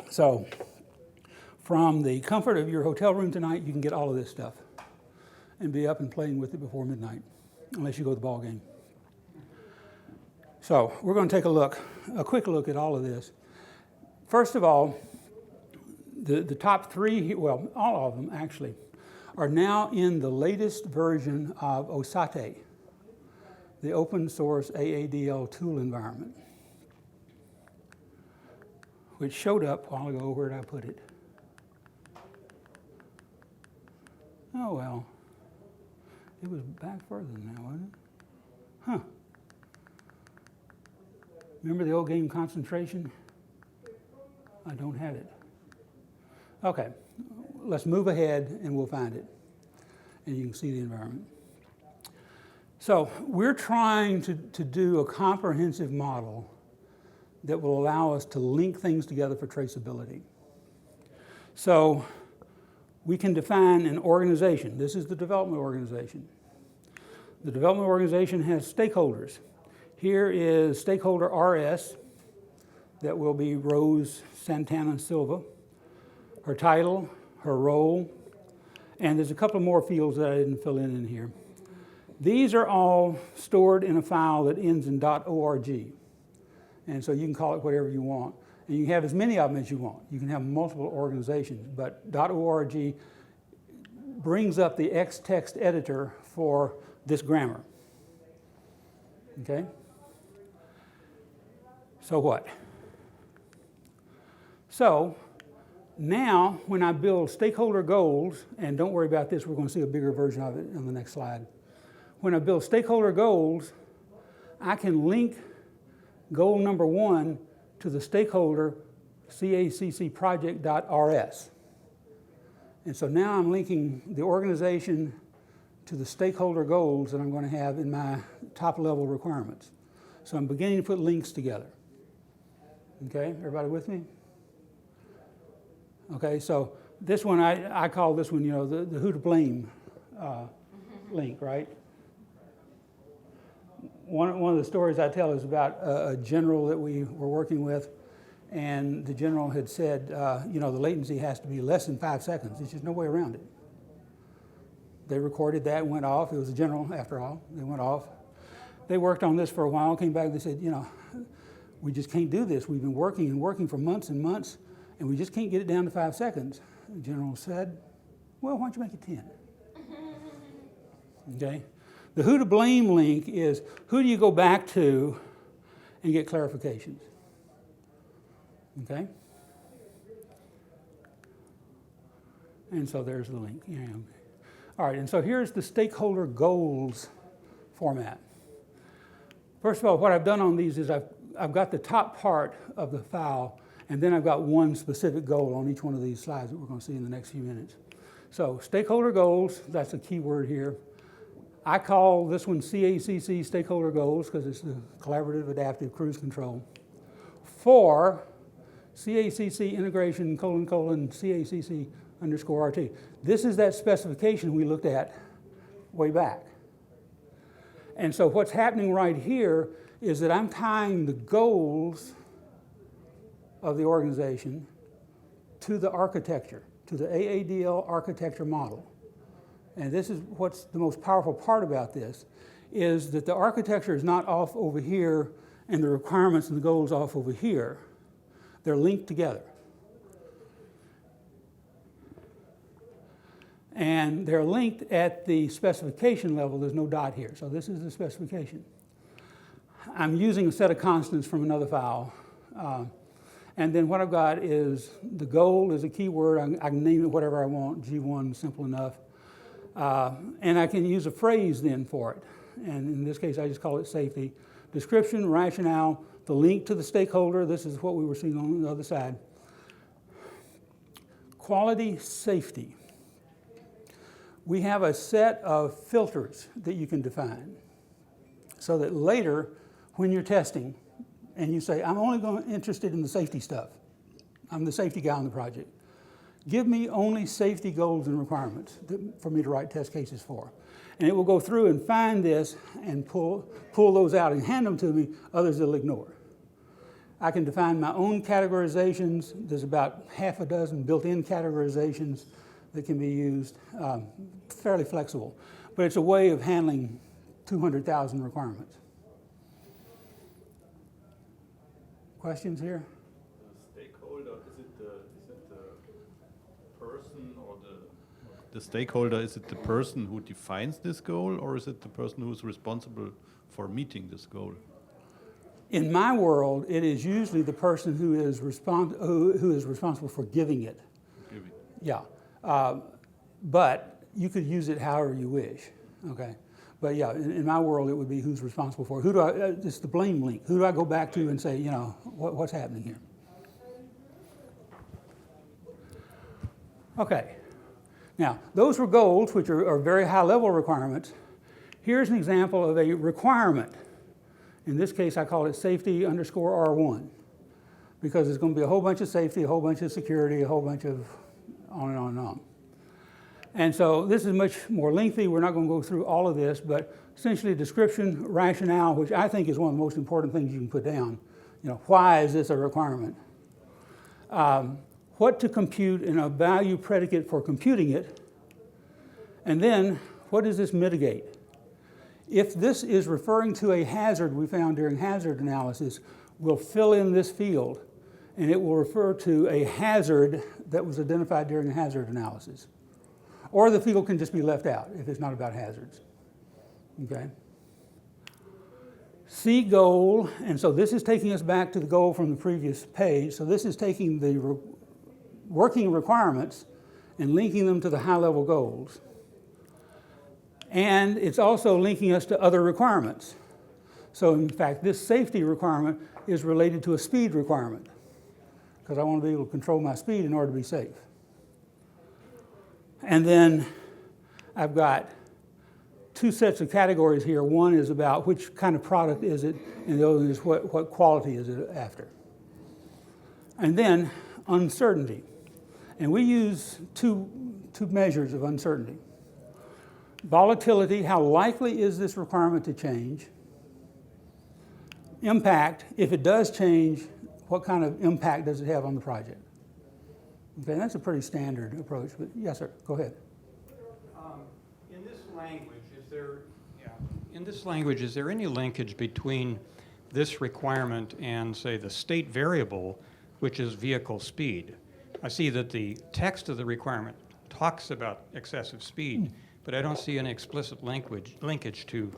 So, from the comfort of your hotel room tonight, you can get all of this stuff and be up and playing with it before midnight, unless you go to the ball game. So we're going to take a quick look at all of this. First of all, the top three, well, all of them actually, are now in the latest version of OSATE, the open source AADL tool environment, which showed up a while ago. Where did I put it? Oh, well, it was back further than that, wasn't it? Huh. Remember the old game Concentration? I don't have it. Okay, let's move ahead and we'll find it. And you can see the environment. So we're trying to do a comprehensive model that will allow us to link things together for traceability. So we can define an organization. This is the development organization. The development organization has stakeholders. Here is stakeholder RS. That will be Rose Santana Silva. Her title, her role, and there's a couple more fields that I didn't fill in here. These are all stored in a file that ends in .org. And so you can call it whatever you want. And you can have as many of them as you want. You can have multiple organizations, but .org brings up the X-text editor for this grammar. Okay? So what? So now when I build stakeholder goals, and don't worry about this, we're going to see a bigger version of it on the next slide. When I build stakeholder goals, I can link goal number 1 to the stakeholder CACC project.rs. And so now I'm linking the organization to the stakeholder goals that I'm going to have in my top level requirements. So I'm beginning to put links together. Okay, everybody with me? Okay, so this one, I call this one, the who to blame link, right? One of the stories I tell is about a general that we were working with, and the general had said, the latency has to be less than 5 seconds. There's just no way around it. They recorded that and went off. It was a general, after all. They went off. They worked on this for a while, came back, they said, we just can't do this. We've been working and working for months and months, and we just can't get it down to 5 seconds. The general said, well, why don't you make it 10? Okay? The who to blame link is who do you go back to and get clarifications? Okay? And so there's the link. Yeah. All right, and so here's the stakeholder goals format. First of all, what I've done on these is I've got the top part of the file, and then I've got one specific goal on each one of these slides that we're going to see in the next few minutes. So stakeholder goals, that's a key word here. I call this one CACC Stakeholder Goals because it's the Collaborative Adaptive Cruise Control. For CACC Integration : CACC _RT. This is that specification we looked at way back. And so what's happening right here is that I'm tying the goals of the organization to the architecture, to the AADL architecture model. And this is what's the most powerful part about this, is that the architecture is not off over here and the requirements and the goals off over here. They're linked together. And they're linked at the specification level. There's no dot here. So this is the specification. I'm using a set of constants from another file. And then what I've got is the goal is a keyword. I can name it whatever I want, G1, simple enough. And I can use a phrase then for it. And in this case, I just call it safety. Description, rationale, the link to the stakeholder. This is what we were seeing on the other side. Quality, safety. We have a set of filters that you can define so that later when you're testing and you say, I'm only interested in the safety stuff. I'm the safety guy on the project. Give me only safety goals and requirements for me to write test cases for. And it will go through and find this and pull those out and hand them to me. Others it'll ignore. I can define my own categorizations. There's about half a dozen built-in categorizations that can be used, fairly flexible. But it's a way of handling 200,000 requirements. Questions here? The stakeholder, is it the person or the stakeholder, is it the person who defines this goal, or is it the person who is responsible for meeting this goal? In my world, it is usually the person who is responsible for giving it. Giving. Yeah. But you could use it however you wish, okay? But yeah, in my world, it would be who's responsible for it. Who do I, it's the blame link. Who do I go back to and say, you know, what's happening here? Okay. Now, those were goals, which are very high-level requirements. Here's an example of a requirement. In this case, I call it safety underscore R1, because there's going to be a whole bunch of safety, a whole bunch of security, a whole bunch of on and on and on. And so this is much more lengthy. We're not going to go through all of this, but essentially description, rationale, which I think is one of the most important things you can put down. You know, why is this a requirement? What to compute and a value predicate for computing it. And then, what does this mitigate? If this is referring to a hazard we found during hazard analysis, we'll fill in this field, and it will refer to a hazard that was identified during the hazard analysis. Or the field can just be left out if it's not about hazards. Okay? C goal, and so this is taking us back to the goal from the previous page. So this is taking the working requirements and linking them to the high-level goals. And it's also linking us to other requirements. So in fact, this safety requirement is related to a speed requirement, because I want to be able to control my speed in order to be safe. And then I've got two sets of categories here. One is about which kind of product is it, and the other is what quality is it after. And then uncertainty. And we use two measures of uncertainty. Volatility, how likely is this requirement to change? Impact, if it does change, what kind of impact does it have on the project? Okay, that's a pretty standard approach, but yes, sir, go ahead. In this language, is there any linkage between this requirement and, say, the state variable, which is vehicle speed? I see that the text of the requirement talks about excessive speed, but I don't see any explicit linkage to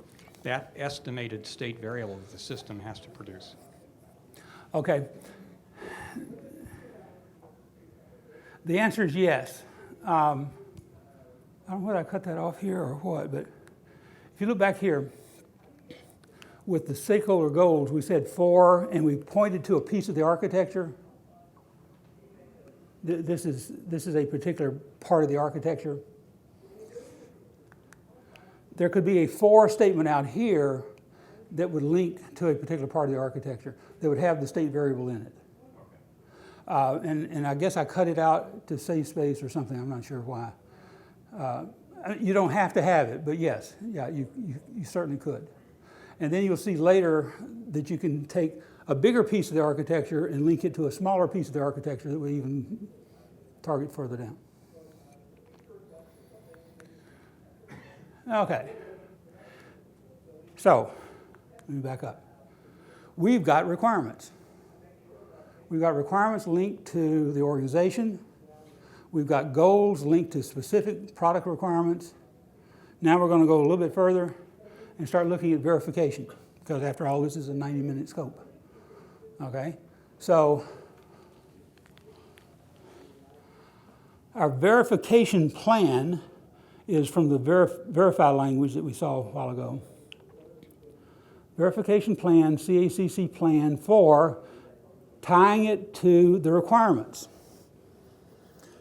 that estimated state variable that the system has to produce. Okay. The answer is yes. I don't know whether I cut that off here or what, but if you look back here, with the stakeholder goals, we said 4, and we pointed to a piece of the architecture. This is a particular part of the architecture. There could be a 4 statement out here that would link to a particular part of the architecture that would have the state variable in it. And I guess I cut it out to save space or something. I'm not sure why. You don't have to have it, but yes, yeah, you certainly could. And then you'll see later that you can take a bigger piece of the architecture and link it to a smaller piece of the architecture that we even target further down. Okay. So, let me back up. We've got requirements. We've got requirements linked to the organization. We've got goals linked to specific product requirements. Now we're going to go a little bit further and start looking at verification, because after all, this is a 90-minute scope. Okay? So, our verification plan is from the verify language that we saw a while ago. Verification plan, CACC plan for tying it to the requirements.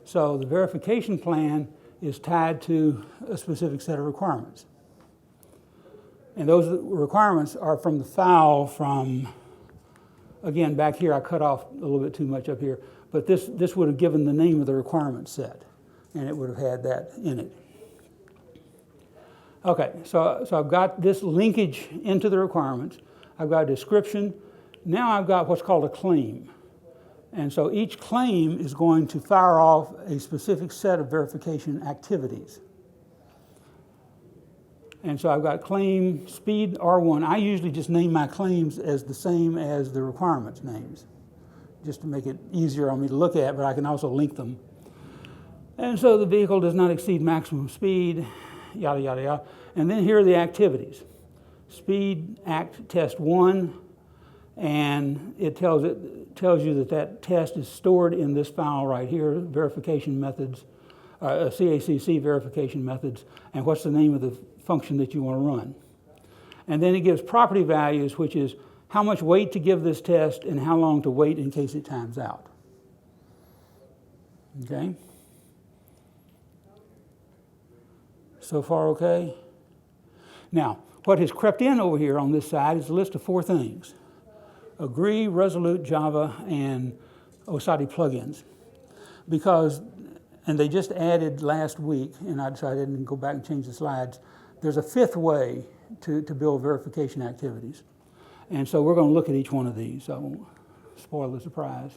So the verification plan is tied to a specific set of requirements. And those requirements are from the file from, again, back here, I cut off a little bit too much up here, but this would have given the name of the requirement set, and it would have had that in it. Okay, so I've got this linkage into the requirements. I've got a description, Now I've got what's called a claim. And so each claim is going to fire off a specific set of verification activities. And so I've got claim speed R1. I usually just name my claims as the same as the requirements names, just to make it easier on me to look at, but I can also link them. And so the vehicle does not exceed maximum speed, yada, yada, yada. And then here are the activities. Speed act test 1, and it tells you that that test is stored in this file right here, verification methods, CACC verification methods, and what's the name of the function that you want to run. And then it gives property values, which is how much weight to give this test and how long to wait in case it times out. Okay? So far, okay? Now, what has crept in over here on this side is a list of 4 things. Agree, Resolute, Java, and OSATI plugins. Because, and they just added last week, and I decided I didn't go back and change the slides, there's a 5th way to build verification activities. And so we're going to look at each one of these, so I won't spoil the surprise.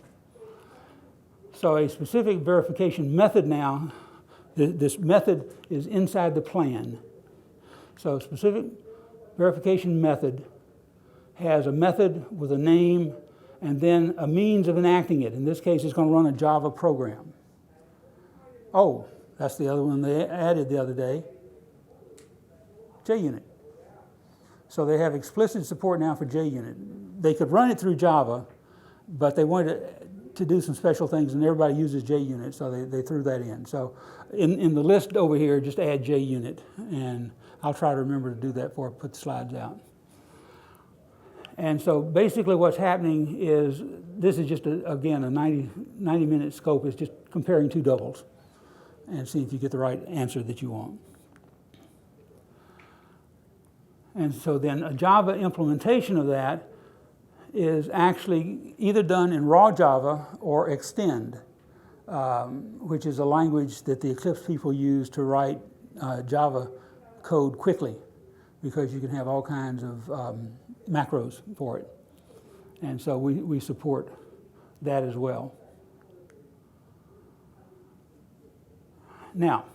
So a specific verification method now, this method is inside the plan. So a specific verification method has a method with a name and then a means of enacting it. In this case, it's going to run a Java program. Oh, that's the other one they added the other day, JUnit. So they have explicit support now for JUnit. They could run it through Java, but they wanted to do some special things, and everybody uses JUnit, so they threw that in. So in the list over here, just add JUnit, and I'll try to remember to do that before I put the slides out. And so basically what's happening is, this is just, again, a 90-minute scope. Is just comparing 2 doubles and see if you get the right answer that you want. And so then a Java implementation of that is actually either done in raw Java or extend, which is a language that the Eclipse people use to write Java code quickly, because you can have all kinds of macros for it. And so we support that as well. Now,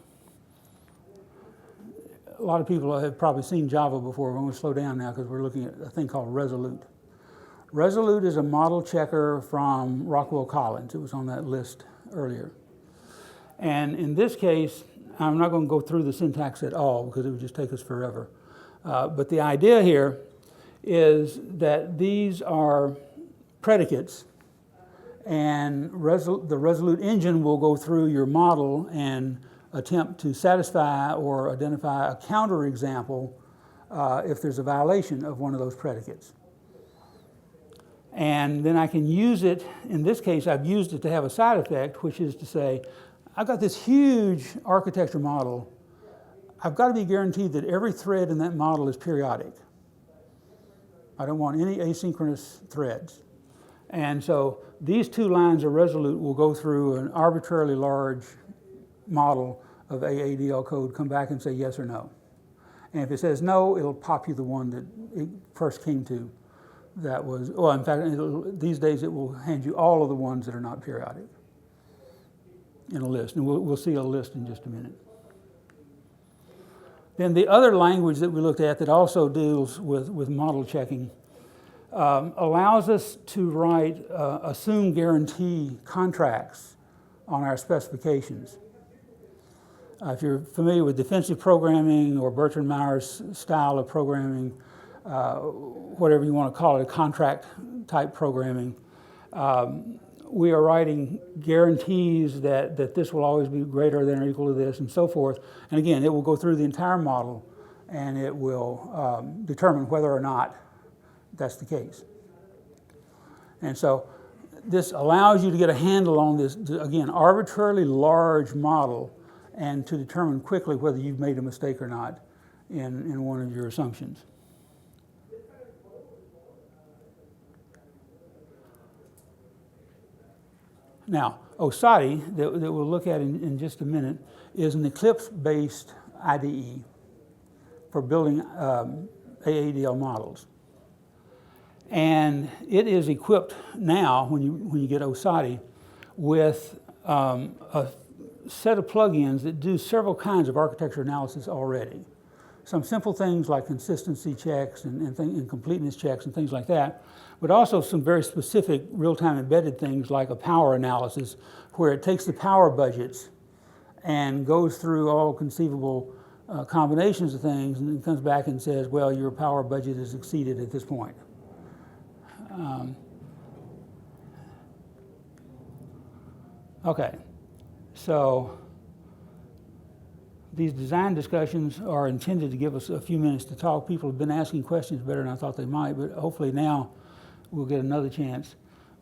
a lot of people have probably seen Java before. We're going to slow down now because we're looking at a thing called Resolute. Resolute is a model checker from Rockwell Collins. It was on that list earlier. And in this case, I'm not going to go through the syntax at all because it would just take us forever. But the idea here is that these are predicates, and the Resolute engine will go through your model and attempt to satisfy or identify a counterexample if there's a violation of one of those predicates. And then I can use it, in this case I've used it to have a side effect, which is to say, I've got this huge architecture model. I've got to be guaranteed that every thread in that model is periodic. I don't want any asynchronous threads. And so these 2 lines of Resolute will go through an arbitrarily large model of AADL code, come back and say yes or no. And if it says no, it'll pop you the one that it first came to. That was, well, in fact, these days it will hand you all of the ones that are not periodic in a list. And we'll see a list in just a minute. Then the other language that we looked at that also deals with model checking allows us to write assume guarantee contracts on our specifications. If you're familiar with defensive programming or Bertrand Meyer's style of programming, whatever you want to call it, a contract type programming, we are writing guarantees that this will always be greater than or equal to this and so forth. And again, it will go through the entire model and it will determine whether or not that's the case. And so this allows you to get a handle on this, again, arbitrarily large model and to determine quickly whether you've made a mistake or not in one of your assumptions. Now, OSATI, that we'll look at in just a minute, is an Eclipse-based IDE for building AADL models. And it is equipped now, when you get OSATI, with a set of plugins that do several kinds of architecture analysis already. Some simple things like consistency checks and completeness checks and things like that, but also some very specific real-time embedded things like a power analysis, where it takes the power budgets and goes through all conceivable combinations of things and then comes back and says, well, your power budget is exceeded at this point. Okay, so these design discussions are intended to give us a few minutes to talk. People have been asking questions better than I thought they might, but hopefully now we'll get another chance.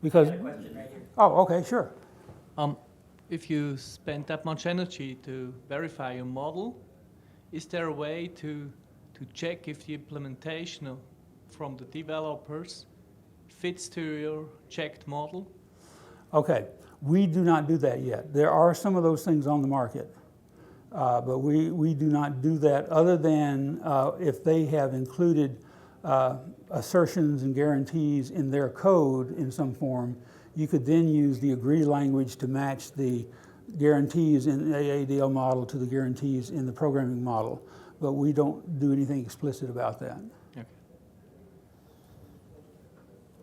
Because, oh, okay, sure. If you spend that much energy to verify your model, is there a way to check if the implementation from the developers fits to your checked model? Okay, we do not do that yet. There are some of those things on the market, but we do not do that other than if they have included assertions and guarantees in their code in some form. You could then use the agree language to match the guarantees in the AADL model to the guarantees in the programming model, but we don't do anything explicit about that. Okay.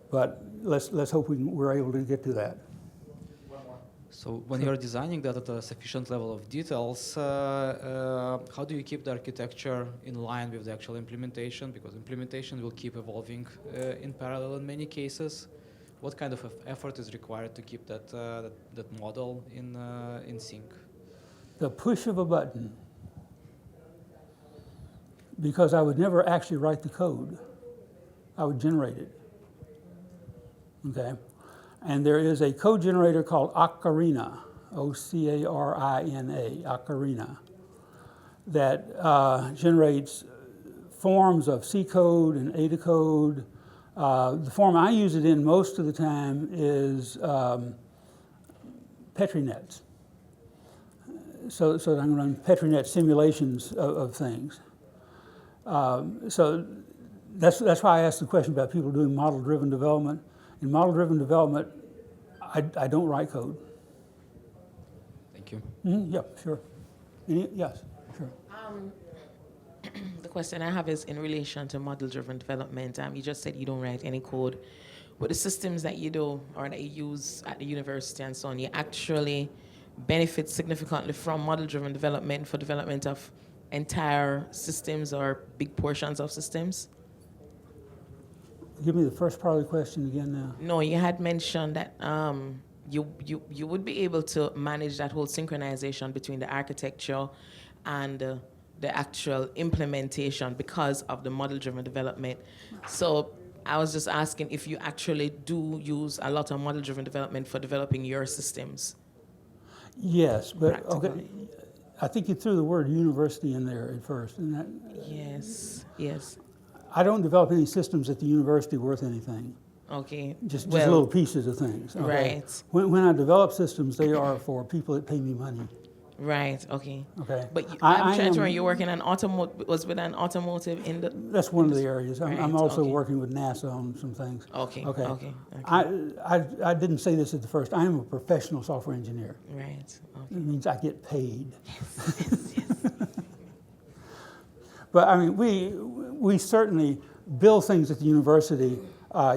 But let's hope we're able to get to that. So when you're designing that at a sufficient level of details, how do you keep the architecture in line with the actual implementation? Because implementation will keep evolving in parallel in many cases. What kind of effort is required to keep that model in sync? The push of a button, because I would never actually write the code. I would generate it. Okay? And there is a code generator called Ocarina, O-C-A-R-I-N-A, Ocarina, that generates forms of C code and ADA code. The form I use it in most of the time is PetriNets. So that I can run PetriNet simulations of things. So that's why I asked the question about people doing model-driven development. In model-driven development, I don't write code. Thank you. Mm-hmm, yeah, sure. Yes, sure. The question I have is in relation to model-driven development. You just said you don't write any code. But the systems that you do or that you use at the university and so on, you actually benefit significantly from model-driven development for development of entire systems or big portions of systems? Give me the first part of the question again now. No, you had mentioned that you would be able to manage that whole synchronization between the architecture and the actual implementation because of the model-driven development. So I was just asking if you actually do use a lot of model-driven development for developing your systems. Yes, but Practically. okay. I think you threw the word university in there at first. And that, Yes, yes. I don't develop any systems at the university worth anything. Okay. Just Well, little pieces of things. Okay? Right. When I develop systems, they are for people that pay me money. Right, okay. Okay. But I I'm trying to am- remember, you're working on automotive, was with an automotive in the... That's one of the areas. I'm Right, also okay. working with NASA on some things. Okay, Okay. okay. I didn't say this at the first. I am a professional software engineer. Right, okay. It means I get paid. But I mean, we certainly build things at the university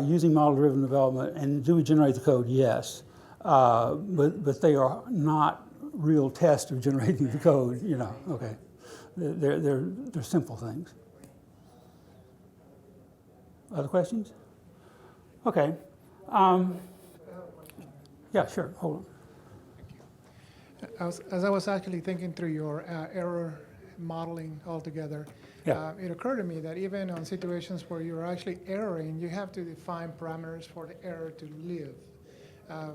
using model-driven development. And do we generate the code? Yes. But they are not real tests of generating the code. You know. Okay. They're simple things. Other questions? Okay. Yeah, sure. Hold on. As I was actually thinking through your error modeling altogether, Yeah. it occurred to me that even on situations where you're actually erroring, you have to define parameters for the error to live.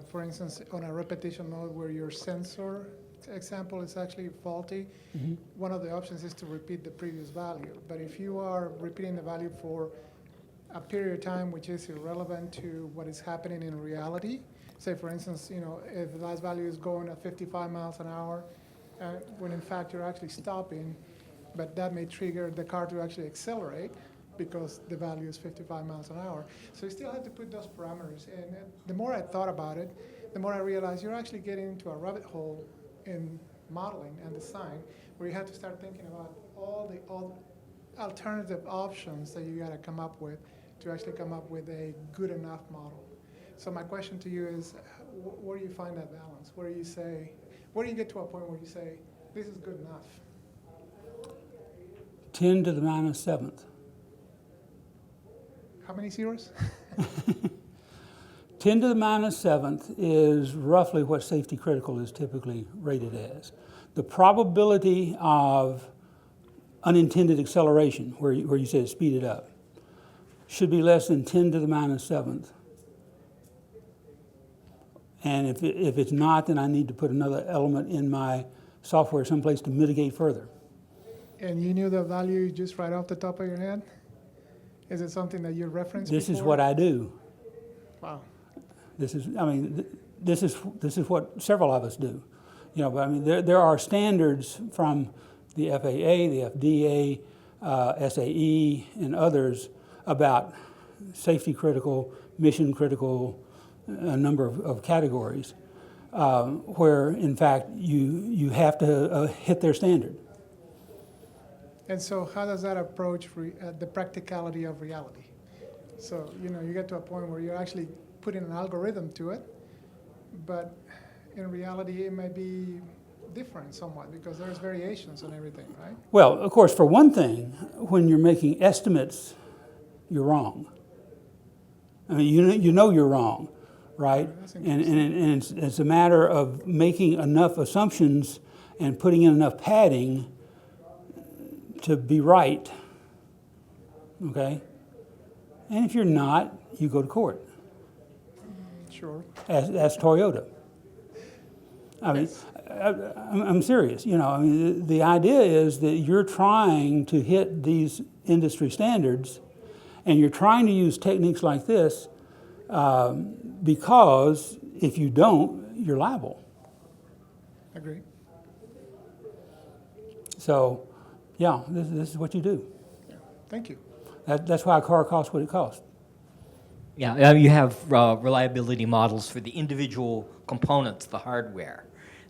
For instance, on a repetition mode where your sensor example is actually faulty, one of the options is to repeat the previous value. But if you are repeating the value for a period of time which is irrelevant to what is happening in reality, say for instance, if the last value is going at 55 miles an hour, when in fact you're actually stopping, but that may trigger the car to actually accelerate, because the value is 55 miles an hour. So you still have to put those parameters in. And the more I thought about it, the more I realized you're actually getting into a rabbit hole in modeling and design, where you have to start thinking about all the alternative options that you got to come up with to actually come up with a good enough model. So my question to you is, where do you find that balance? Where do you get to a point where you say, this is good enough? 10 to the minus 7th. How many zeros? 10 to the minus 7th is roughly what safety critical is typically rated as. The probability of unintended acceleration, where you said speed it up, should be less than 10 to the minus 7th. And if it's not, then I need to put another element in my software someplace to mitigate further. And you knew the value just right off the top of your head? Is it something that you referenced This is before? what I do. Wow. This is what several of us do. You know, but I mean, there are standards from the FAA, the FDA, SAE, and others about safety critical, mission critical, a number of categories, where in fact you have to hit their standard. And so how does that approach the practicality of reality? So, you know, you get to a point where you're actually putting an algorithm to it, but in reality it may be different somewhat because there's variations on everything, right? Well, of course, for one thing, when you're making estimates, you're wrong. I mean, you know you're wrong, right? That's And it's a matter of making enough assumptions and putting in enough padding to be right, okay? And if you're not, you go to court. Sure. As Toyota. I mean, I'm serious. You know, I mean, the idea is that you're trying to hit these industry standards, and you're trying to use techniques like this because if you don't, you're liable. Agree. So, yeah, this is what you do. Yeah. Thank you. That's why a car costs what it costs. Yeah, you have reliability models for the individual components, the hardware,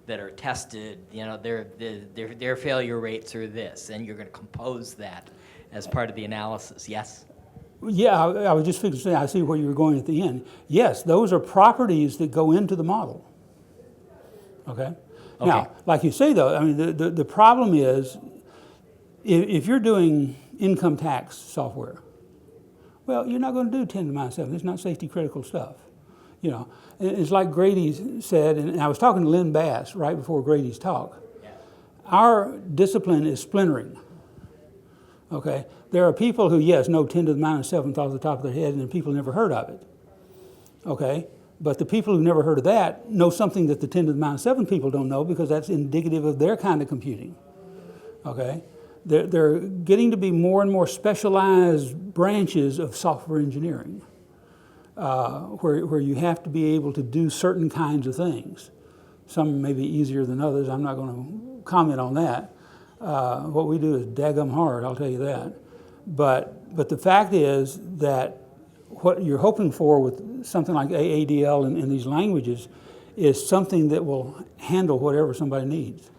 that are tested. You know, their failure rates are this, and you're going to compose that as part of the analysis. Yes. Yeah, I was just fixing to say, I see where you were going at the end. Yes, those are properties that go into the model. Okay? Now, like you say though, I mean, the problem is, if you're doing income tax software, well, you're not going to do 10 to the minus 7. It's not safety critical stuff. You know, it's like Grady said, and I was talking to Lynn Bass right before Grady's talk. Yeah. Our discipline is splintering. Okay? There are people who, yes, know 10 to the minus 7th off the top of their head, and people never heard of it. Okay? But the people who've never heard of that know something that the 10 to the minus 7 people don't know because that's indicative of their kind of computing. Okay? They're getting to be more and more specialized branches of software engineering where you have to be able to do certain kinds of things. Some may be easier than others. I'm not going to comment on that. What we do is daggum hard, I'll tell you that. But the fact is that what you're hoping for with something like AADL in these languages is something that will handle whatever somebody needs.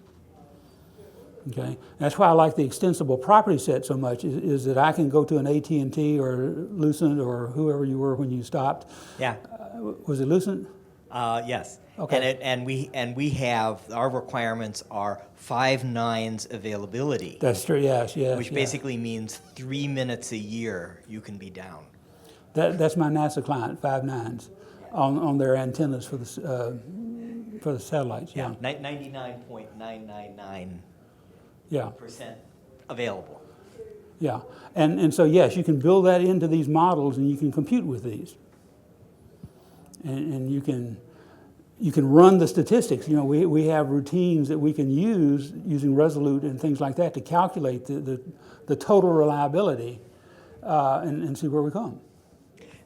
Okay, that's why I like the extensible property set so much. Is that I can go to an AT&T or Lucent or whoever you were when you stopped. Yeah. Was it Lucent? Yes. Okay. And we have our requirements are 5 nines availability. That's true. Yes. Which basically means 3 minutes a year you can be down. That's my NASA client, 5 nines, on their antennas for the satellites. Yeah. 99.999%. Yeah. Available. Yeah, and so yes, you can build that into these models, and you can compute with these, and you can run the statistics. You know, we have routines that we can use using Resolute and things like that to calculate the total reliability, and see where we come.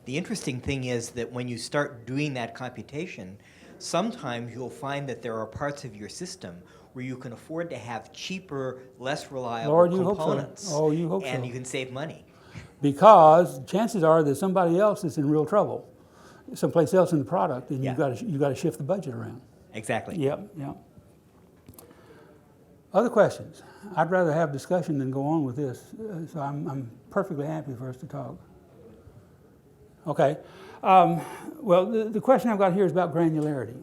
The interesting thing is that when you start doing that computation, sometimes you'll find that there are parts of your system where you can afford to have cheaper, less reliable Lord, you components. hope so. Oh, you hope so. And you can save money. because chances are that somebody else is in real trouble, someplace else in the product, and Yeah. you've got to shift the budget around. Exactly. Yep, yep. Other questions? I'd rather have discussion than go on with this, so I'm perfectly happy for us to talk. Okay. Well, the question I've got here is about granularity.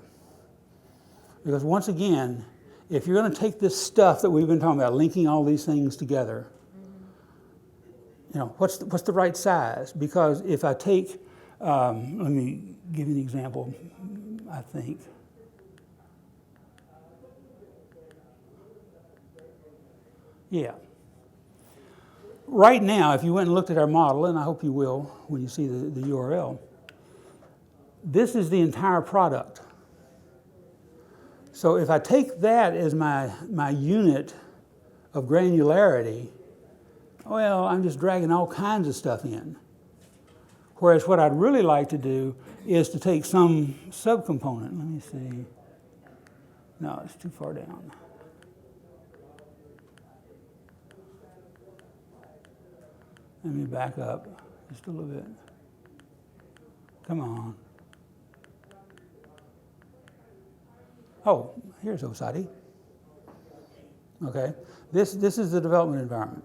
Because once again, if you're going to take this stuff that we've been talking about, linking all these things together, you know, what's the right size? Because if I take, let me give you an example, I think. Yeah. Right now, if you went and looked at our model, and I hope you will when you see the URL, this is the entire product. So if I take that as my unit of granularity, well, I'm just dragging all kinds of stuff in. Whereas what I'd really like to do is to take some subcomponent. Let me see. No, it's too far down. Let me back up just a little bit. Come on. Oh, here's OSADI. Okay, this is the development environment.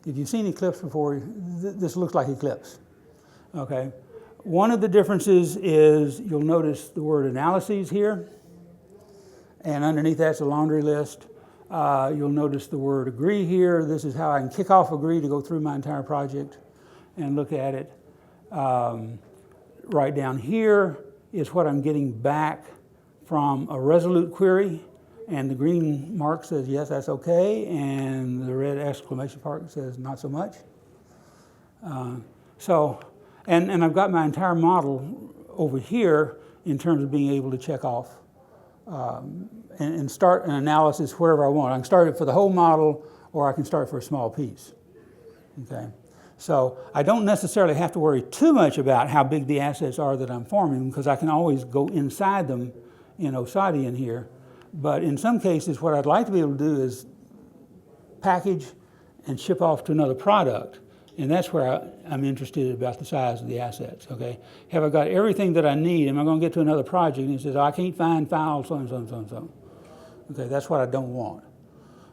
If you've seen Eclipse before, this looks like Eclipse. Okay, one of the differences is you'll notice the word analyses here, and underneath that's a laundry list. You'll notice the word agree here. This is how I can kick off agree to go through my entire project and look at it. Right down here is what I'm getting back from a resolute query, and the green mark says yes, that's okay, and the red exclamation mark says not so much. And I've got my entire model over here in terms of being able to check off and start an analysis wherever I want. I can start it for the whole model, or I can start for a small piece. Okay, so I don't necessarily have to worry too much about how big the assets are that I'm forming, because I can always go inside them in OSADI in here. But in some cases, what I'd like to be able to do is package and ship off to another product. And that's where I'm interested about the size of the assets, okay? Have I got everything that I need? Am I going to get to another project and it says, oh, I can't find files, so and so and so and so. Okay, that's what I don't want.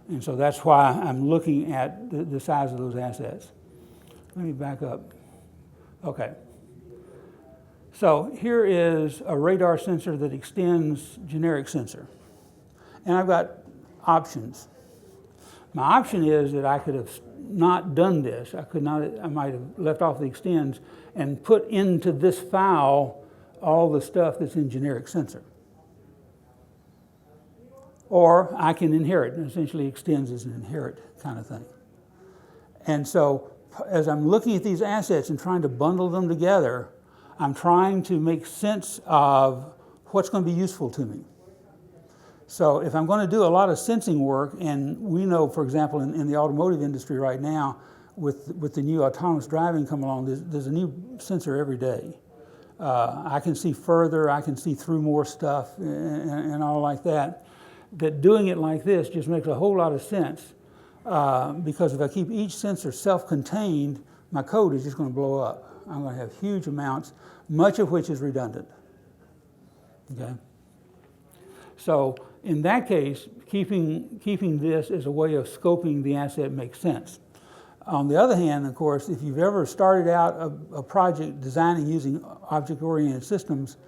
And so that's why I'm looking at the size of those assets. Let me back up. Okay. So here is a radar sensor that extends generic sensor. And I've got options. My option is that I could have not done this. I might have left off the extends and put into this file all the stuff that's in generic sensor. Or I can inherit, and essentially extends is an inherit kind of thing. And so as I'm looking at these assets and trying to bundle them together, I'm trying to make sense of what's going to be useful to me. So if I'm going to do a lot of sensing work, and we know, for example, in the automotive industry right now, with the new autonomous driving coming along, there's a new sensor every day. I can see further, I can see through more stuff, and all like that. That doing it like this just makes a whole lot of sense, because if I keep each sensor self-contained, my code is just going to blow up. I'm going to have huge amounts, much of which is redundant. Okay. So in that case, keeping this as a way of scoping the asset makes sense. On the other hand, of course, if you've ever started out a project designing using object-oriented systems,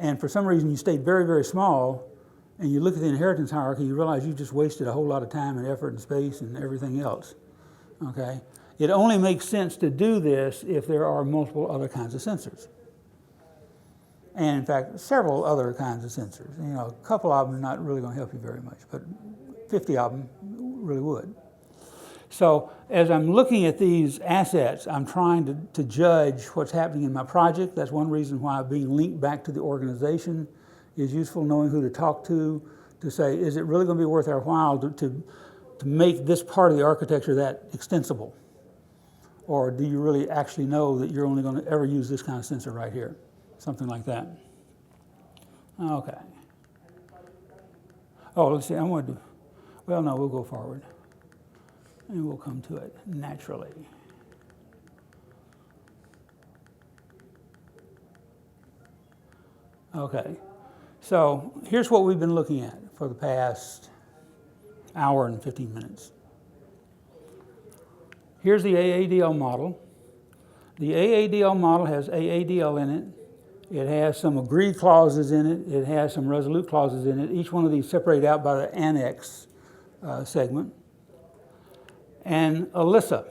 and for some reason you stayed very, very small, and you look at the inheritance hierarchy, you realize you just wasted a whole lot of time and effort and space and everything else. Okay? It only makes sense to do this if there are multiple other kinds of sensors. And in fact, several other kinds of sensors. You know, a couple of them are not really going to help you very much, but 50 of them really would. So as I'm looking at these assets, I'm trying to judge what's happening in my project. That's one reason why being linked back to the organization is useful, knowing who to talk to say, is it really going to be worth our while to make this part of the architecture that extensible? Or do you really actually know that you're only going to ever use this kind of sensor right here? Something like that. Okay. Oh, let's see, I want to, well, no, we'll go forward. And we'll come to it naturally. Okay, so here's what we've been looking at for the past hour and 15 minutes. Here's the AADL model. The AADL model has AADL in it. It has some agreed clauses in it. It has some resolute clauses in it. Each one of these separated out by the Annex segment. And ELISA.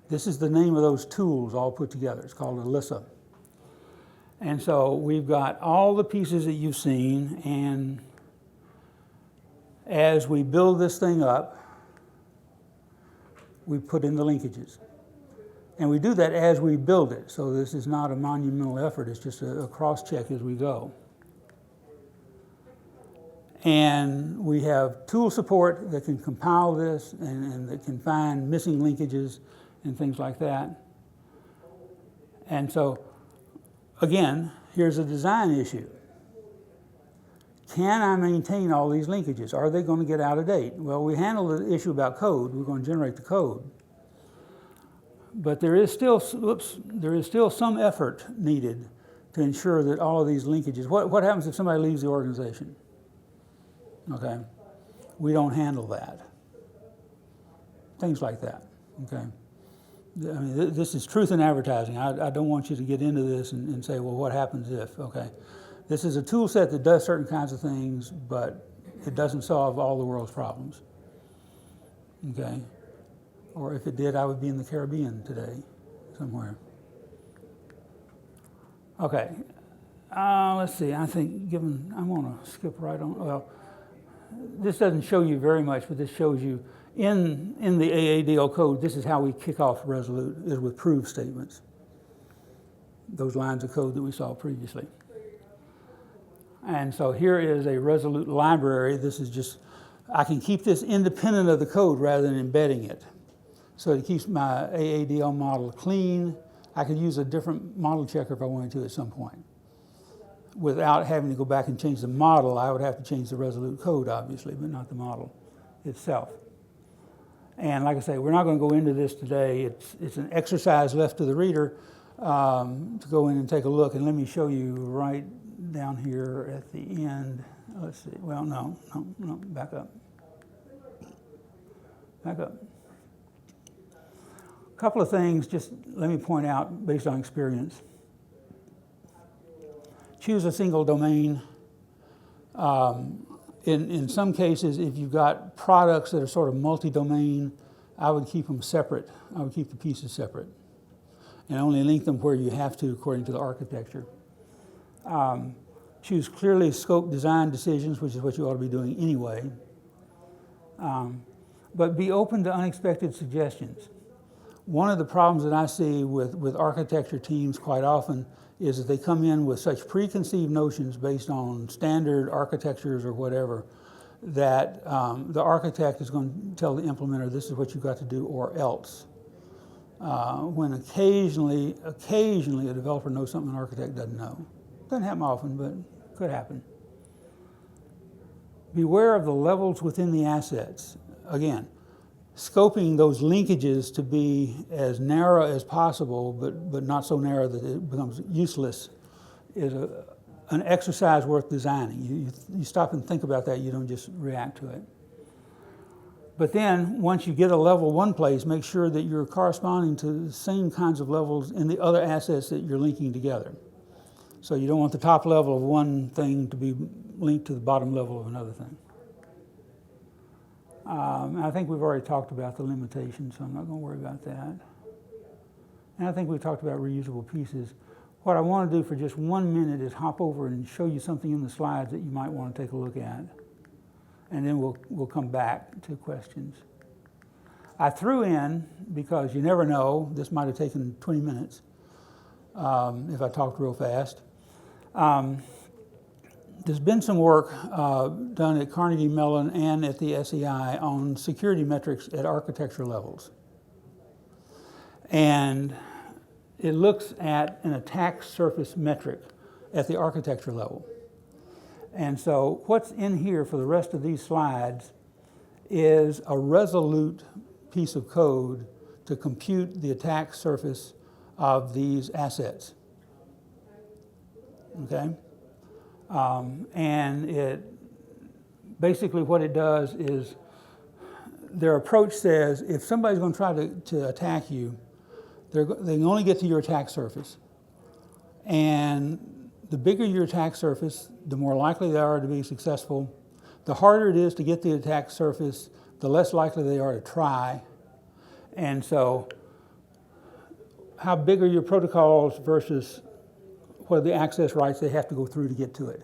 This is the name of those tools all put together. It's called ELISA. And so we've got all the pieces that you've seen, and as we build this thing up, we put in the linkages. And we do that as we build it, so this is not a monumental effort, it's just a cross-check as we go. And we have tool support that can compile this and that can find missing linkages and things like that. And so, again, here's a design issue. Can I maintain all these linkages? Are they going to get out of date? Well, we handle the issue about code. We're going to generate the code. But there is still some effort needed to ensure that all of these linkages, what happens if somebody leaves the organization? Okay, we don't handle that. Things like that, okay? I mean, this is truth in advertising. I don't want you to get into this and say, well, what happens if, okay? This is a tool set that does certain kinds of things, but it doesn't solve all the world's problems, okay? Or if it did, I would be in the Caribbean today, somewhere. Okay, let's see, I think I'm gonna skip right on, well, this doesn't show you very much, but this shows you in the AADL code, this is how we kick off Resolute, is with prove statements. Those lines of code that we saw previously. And so here is a Resolute library. This is just, I can keep this independent of the code rather than embedding it. So it keeps my AADL model clean. I could use a different model checker if I wanted to at some point. Without having to go back and change the model, I would have to change the Resolute code, obviously, but not the model itself. And like I say, we're not going to go into this today. It's an exercise left to the reader to go in and take a look. And let me show you right down here at the end. Let's see. Well, no, back up. Back up. A couple of things, just let me point out based on experience. Choose a single domain. In some cases, if you've got products that are sort of multi-domain, I would keep them separate. I would keep the pieces separate and only link them where you have to according to the architecture. Choose clearly scoped design decisions, which is what you ought to be doing anyway. But be open to unexpected suggestions. One of the problems that I see with architecture teams quite often is that they come in with such preconceived notions based on standard architectures or whatever that the architect is going to tell the implementer, this is what you've got to do or else. When occasionally a developer knows something an architect doesn't know. Doesn't happen often, but could happen. Beware of the levels within the assets. Again, scoping those linkages to be as narrow as possible, but not so narrow that it becomes useless, is an exercise worth designing. You stop and think about that, you don't just react to it. But then, once you get a level one place, make sure that you're corresponding to the same kinds of levels in the other assets that you're linking together. So you don't want the top level of one thing to be linked to the bottom level of another thing. I think we've already talked about the limitations, so I'm not going to worry about that. And I think we talked about reusable pieces. What I want to do for just 1 minute is hop over and show you something in the slides that you might want to take a look at. And then we'll come back to questions. I threw in, because you never know, this might have taken 20 minutes if I talked real fast. There's been some work done at Carnegie Mellon and at the SEI on security metrics at architecture levels. And it looks at an attack surface metric at the architecture level. And so what's in here for the rest of these slides is a resolute piece of code to compute the attack surface of these assets. Okay? And it basically what it does is their approach says if somebody's going to try to attack you, they can only get to your attack surface. And the bigger your attack surface, the more likely they are to be successful. The harder it is to get the attack surface, the less likely they are to try. And so how big are your protocols versus what are the access rights they have to go through to get to it?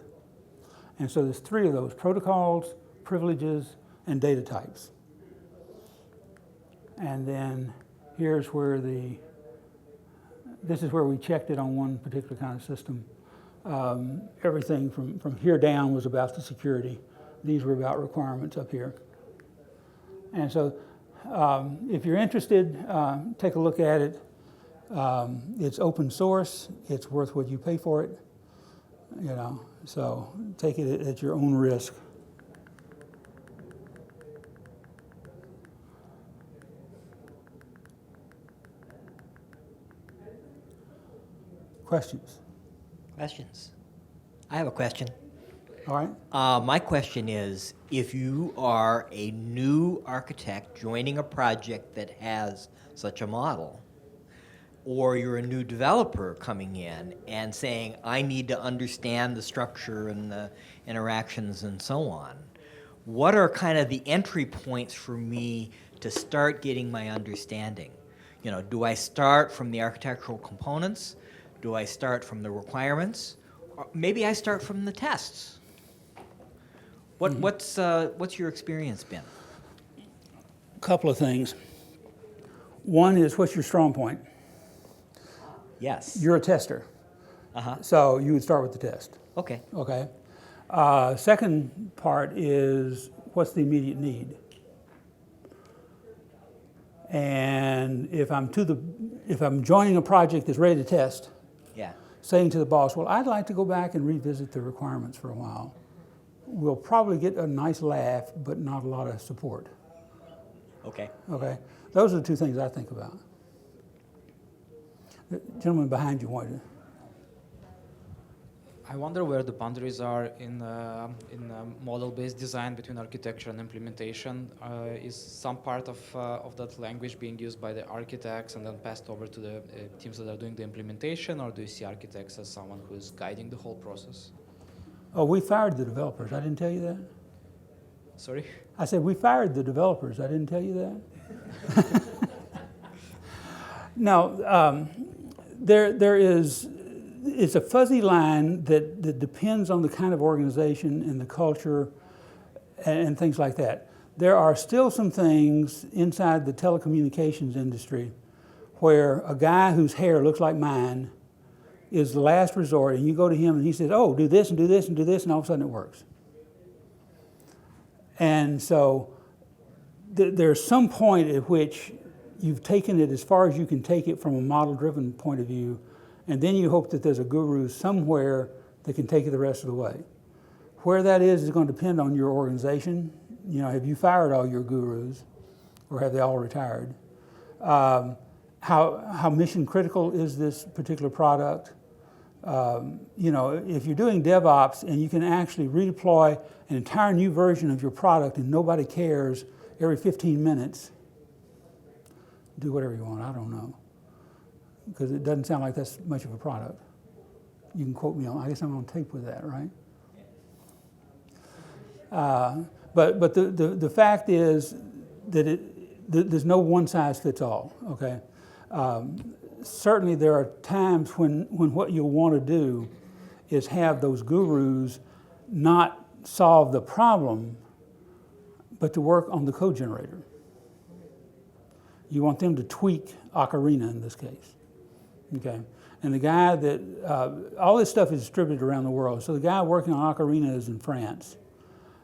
And so there's three of those: protocols, privileges, and data types. And then here's where this is where we checked it on one particular kind of system. Everything from here down was about the security. These were about requirements up here. And so if you're interested, take a look at it. It's open source. It's worth what you pay for it. So take it at your own risk. Questions? Questions? I have a question. All right. My question is, if you are a new architect joining a project that has such a model, or you're a new developer coming in and saying, I need to understand the structure and the interactions and so on, what are kind of the entry points for me to start getting my understanding? Do I start from the architectural components? Do I start from the requirements? Or maybe I start from the tests. What's your experience been? A couple of things. One is, what's your strong point? Yes. You're a tester. So you would start with the test. Okay. Okay. Second part is, what's the immediate need? And if I'm joining a project that's ready to test, Yeah. saying to the boss, well, I'd like to go back and revisit the requirements for a while, we'll probably get a nice laugh, but not a lot of support. Okay. Okay? Those are the two things I think about. The gentleman behind you wanted to. I wonder where the boundaries are in model-based design between architecture and implementation. Is some part of that language being used by the architects and then passed over to the teams that are doing the implementation, or do you see architects as someone who is guiding the whole process? Oh, we fired the developers. I didn't tell you that? Sorry? I said we fired the developers. I didn't tell you that? No, there is... It's a fuzzy line that depends on the kind of organization and the culture and things like that. There are still some things inside the telecommunications industry where a guy whose hair looks like mine is the last resort, and you go to him and he says, oh, do this and do this and do this, and all of a sudden it works. And so there's some point at which you've taken it as far as you can take it from a model-driven point of view, and then you hope that there's a guru somewhere that can take it the rest of the way. Where that is going to depend on your organization. Have you fired all your gurus, or have they all retired? How mission critical is this particular product? If you're doing DevOps and you can actually redeploy an entire new version of your product and nobody cares every 15 minutes, do whatever you want. I don't know. Because it doesn't sound like that's much of a product. You can quote me on, I guess I'm on tape with that, right? But the fact is that there's no one size fits all, okay? Certainly there are times when what you'll want to do is have those gurus not solve the problem, but to work on the code generator. You want them to tweak Ocarina in this case. Okay, and the guy that, all this stuff is distributed around the world. So the guy working on Ocarina is in France.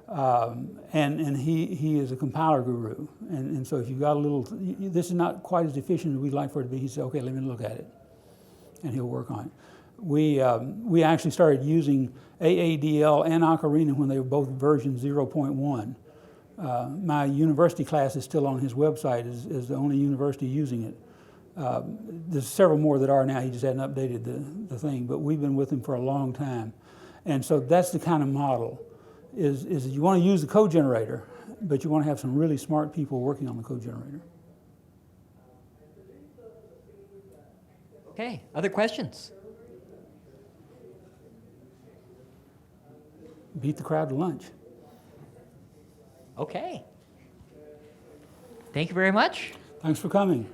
And he is a compiler guru. And so if you've got a little, this is not quite as efficient as we'd like for it to be, he said, okay, let me look at it. And he'll work on it. We actually started using AADL and Ocarina when they were both version 0.1. My university class is still on his website as the only university using it. There's several more that are now. He just hadn't updated the thing, but we've been with him for a long time. And so that's the kind of model, is you want to use the code generator, but you want to have some really smart people working on the code generator. Okay, other questions? Beat the crowd to lunch. Okay. Thank you very much. Thanks for coming.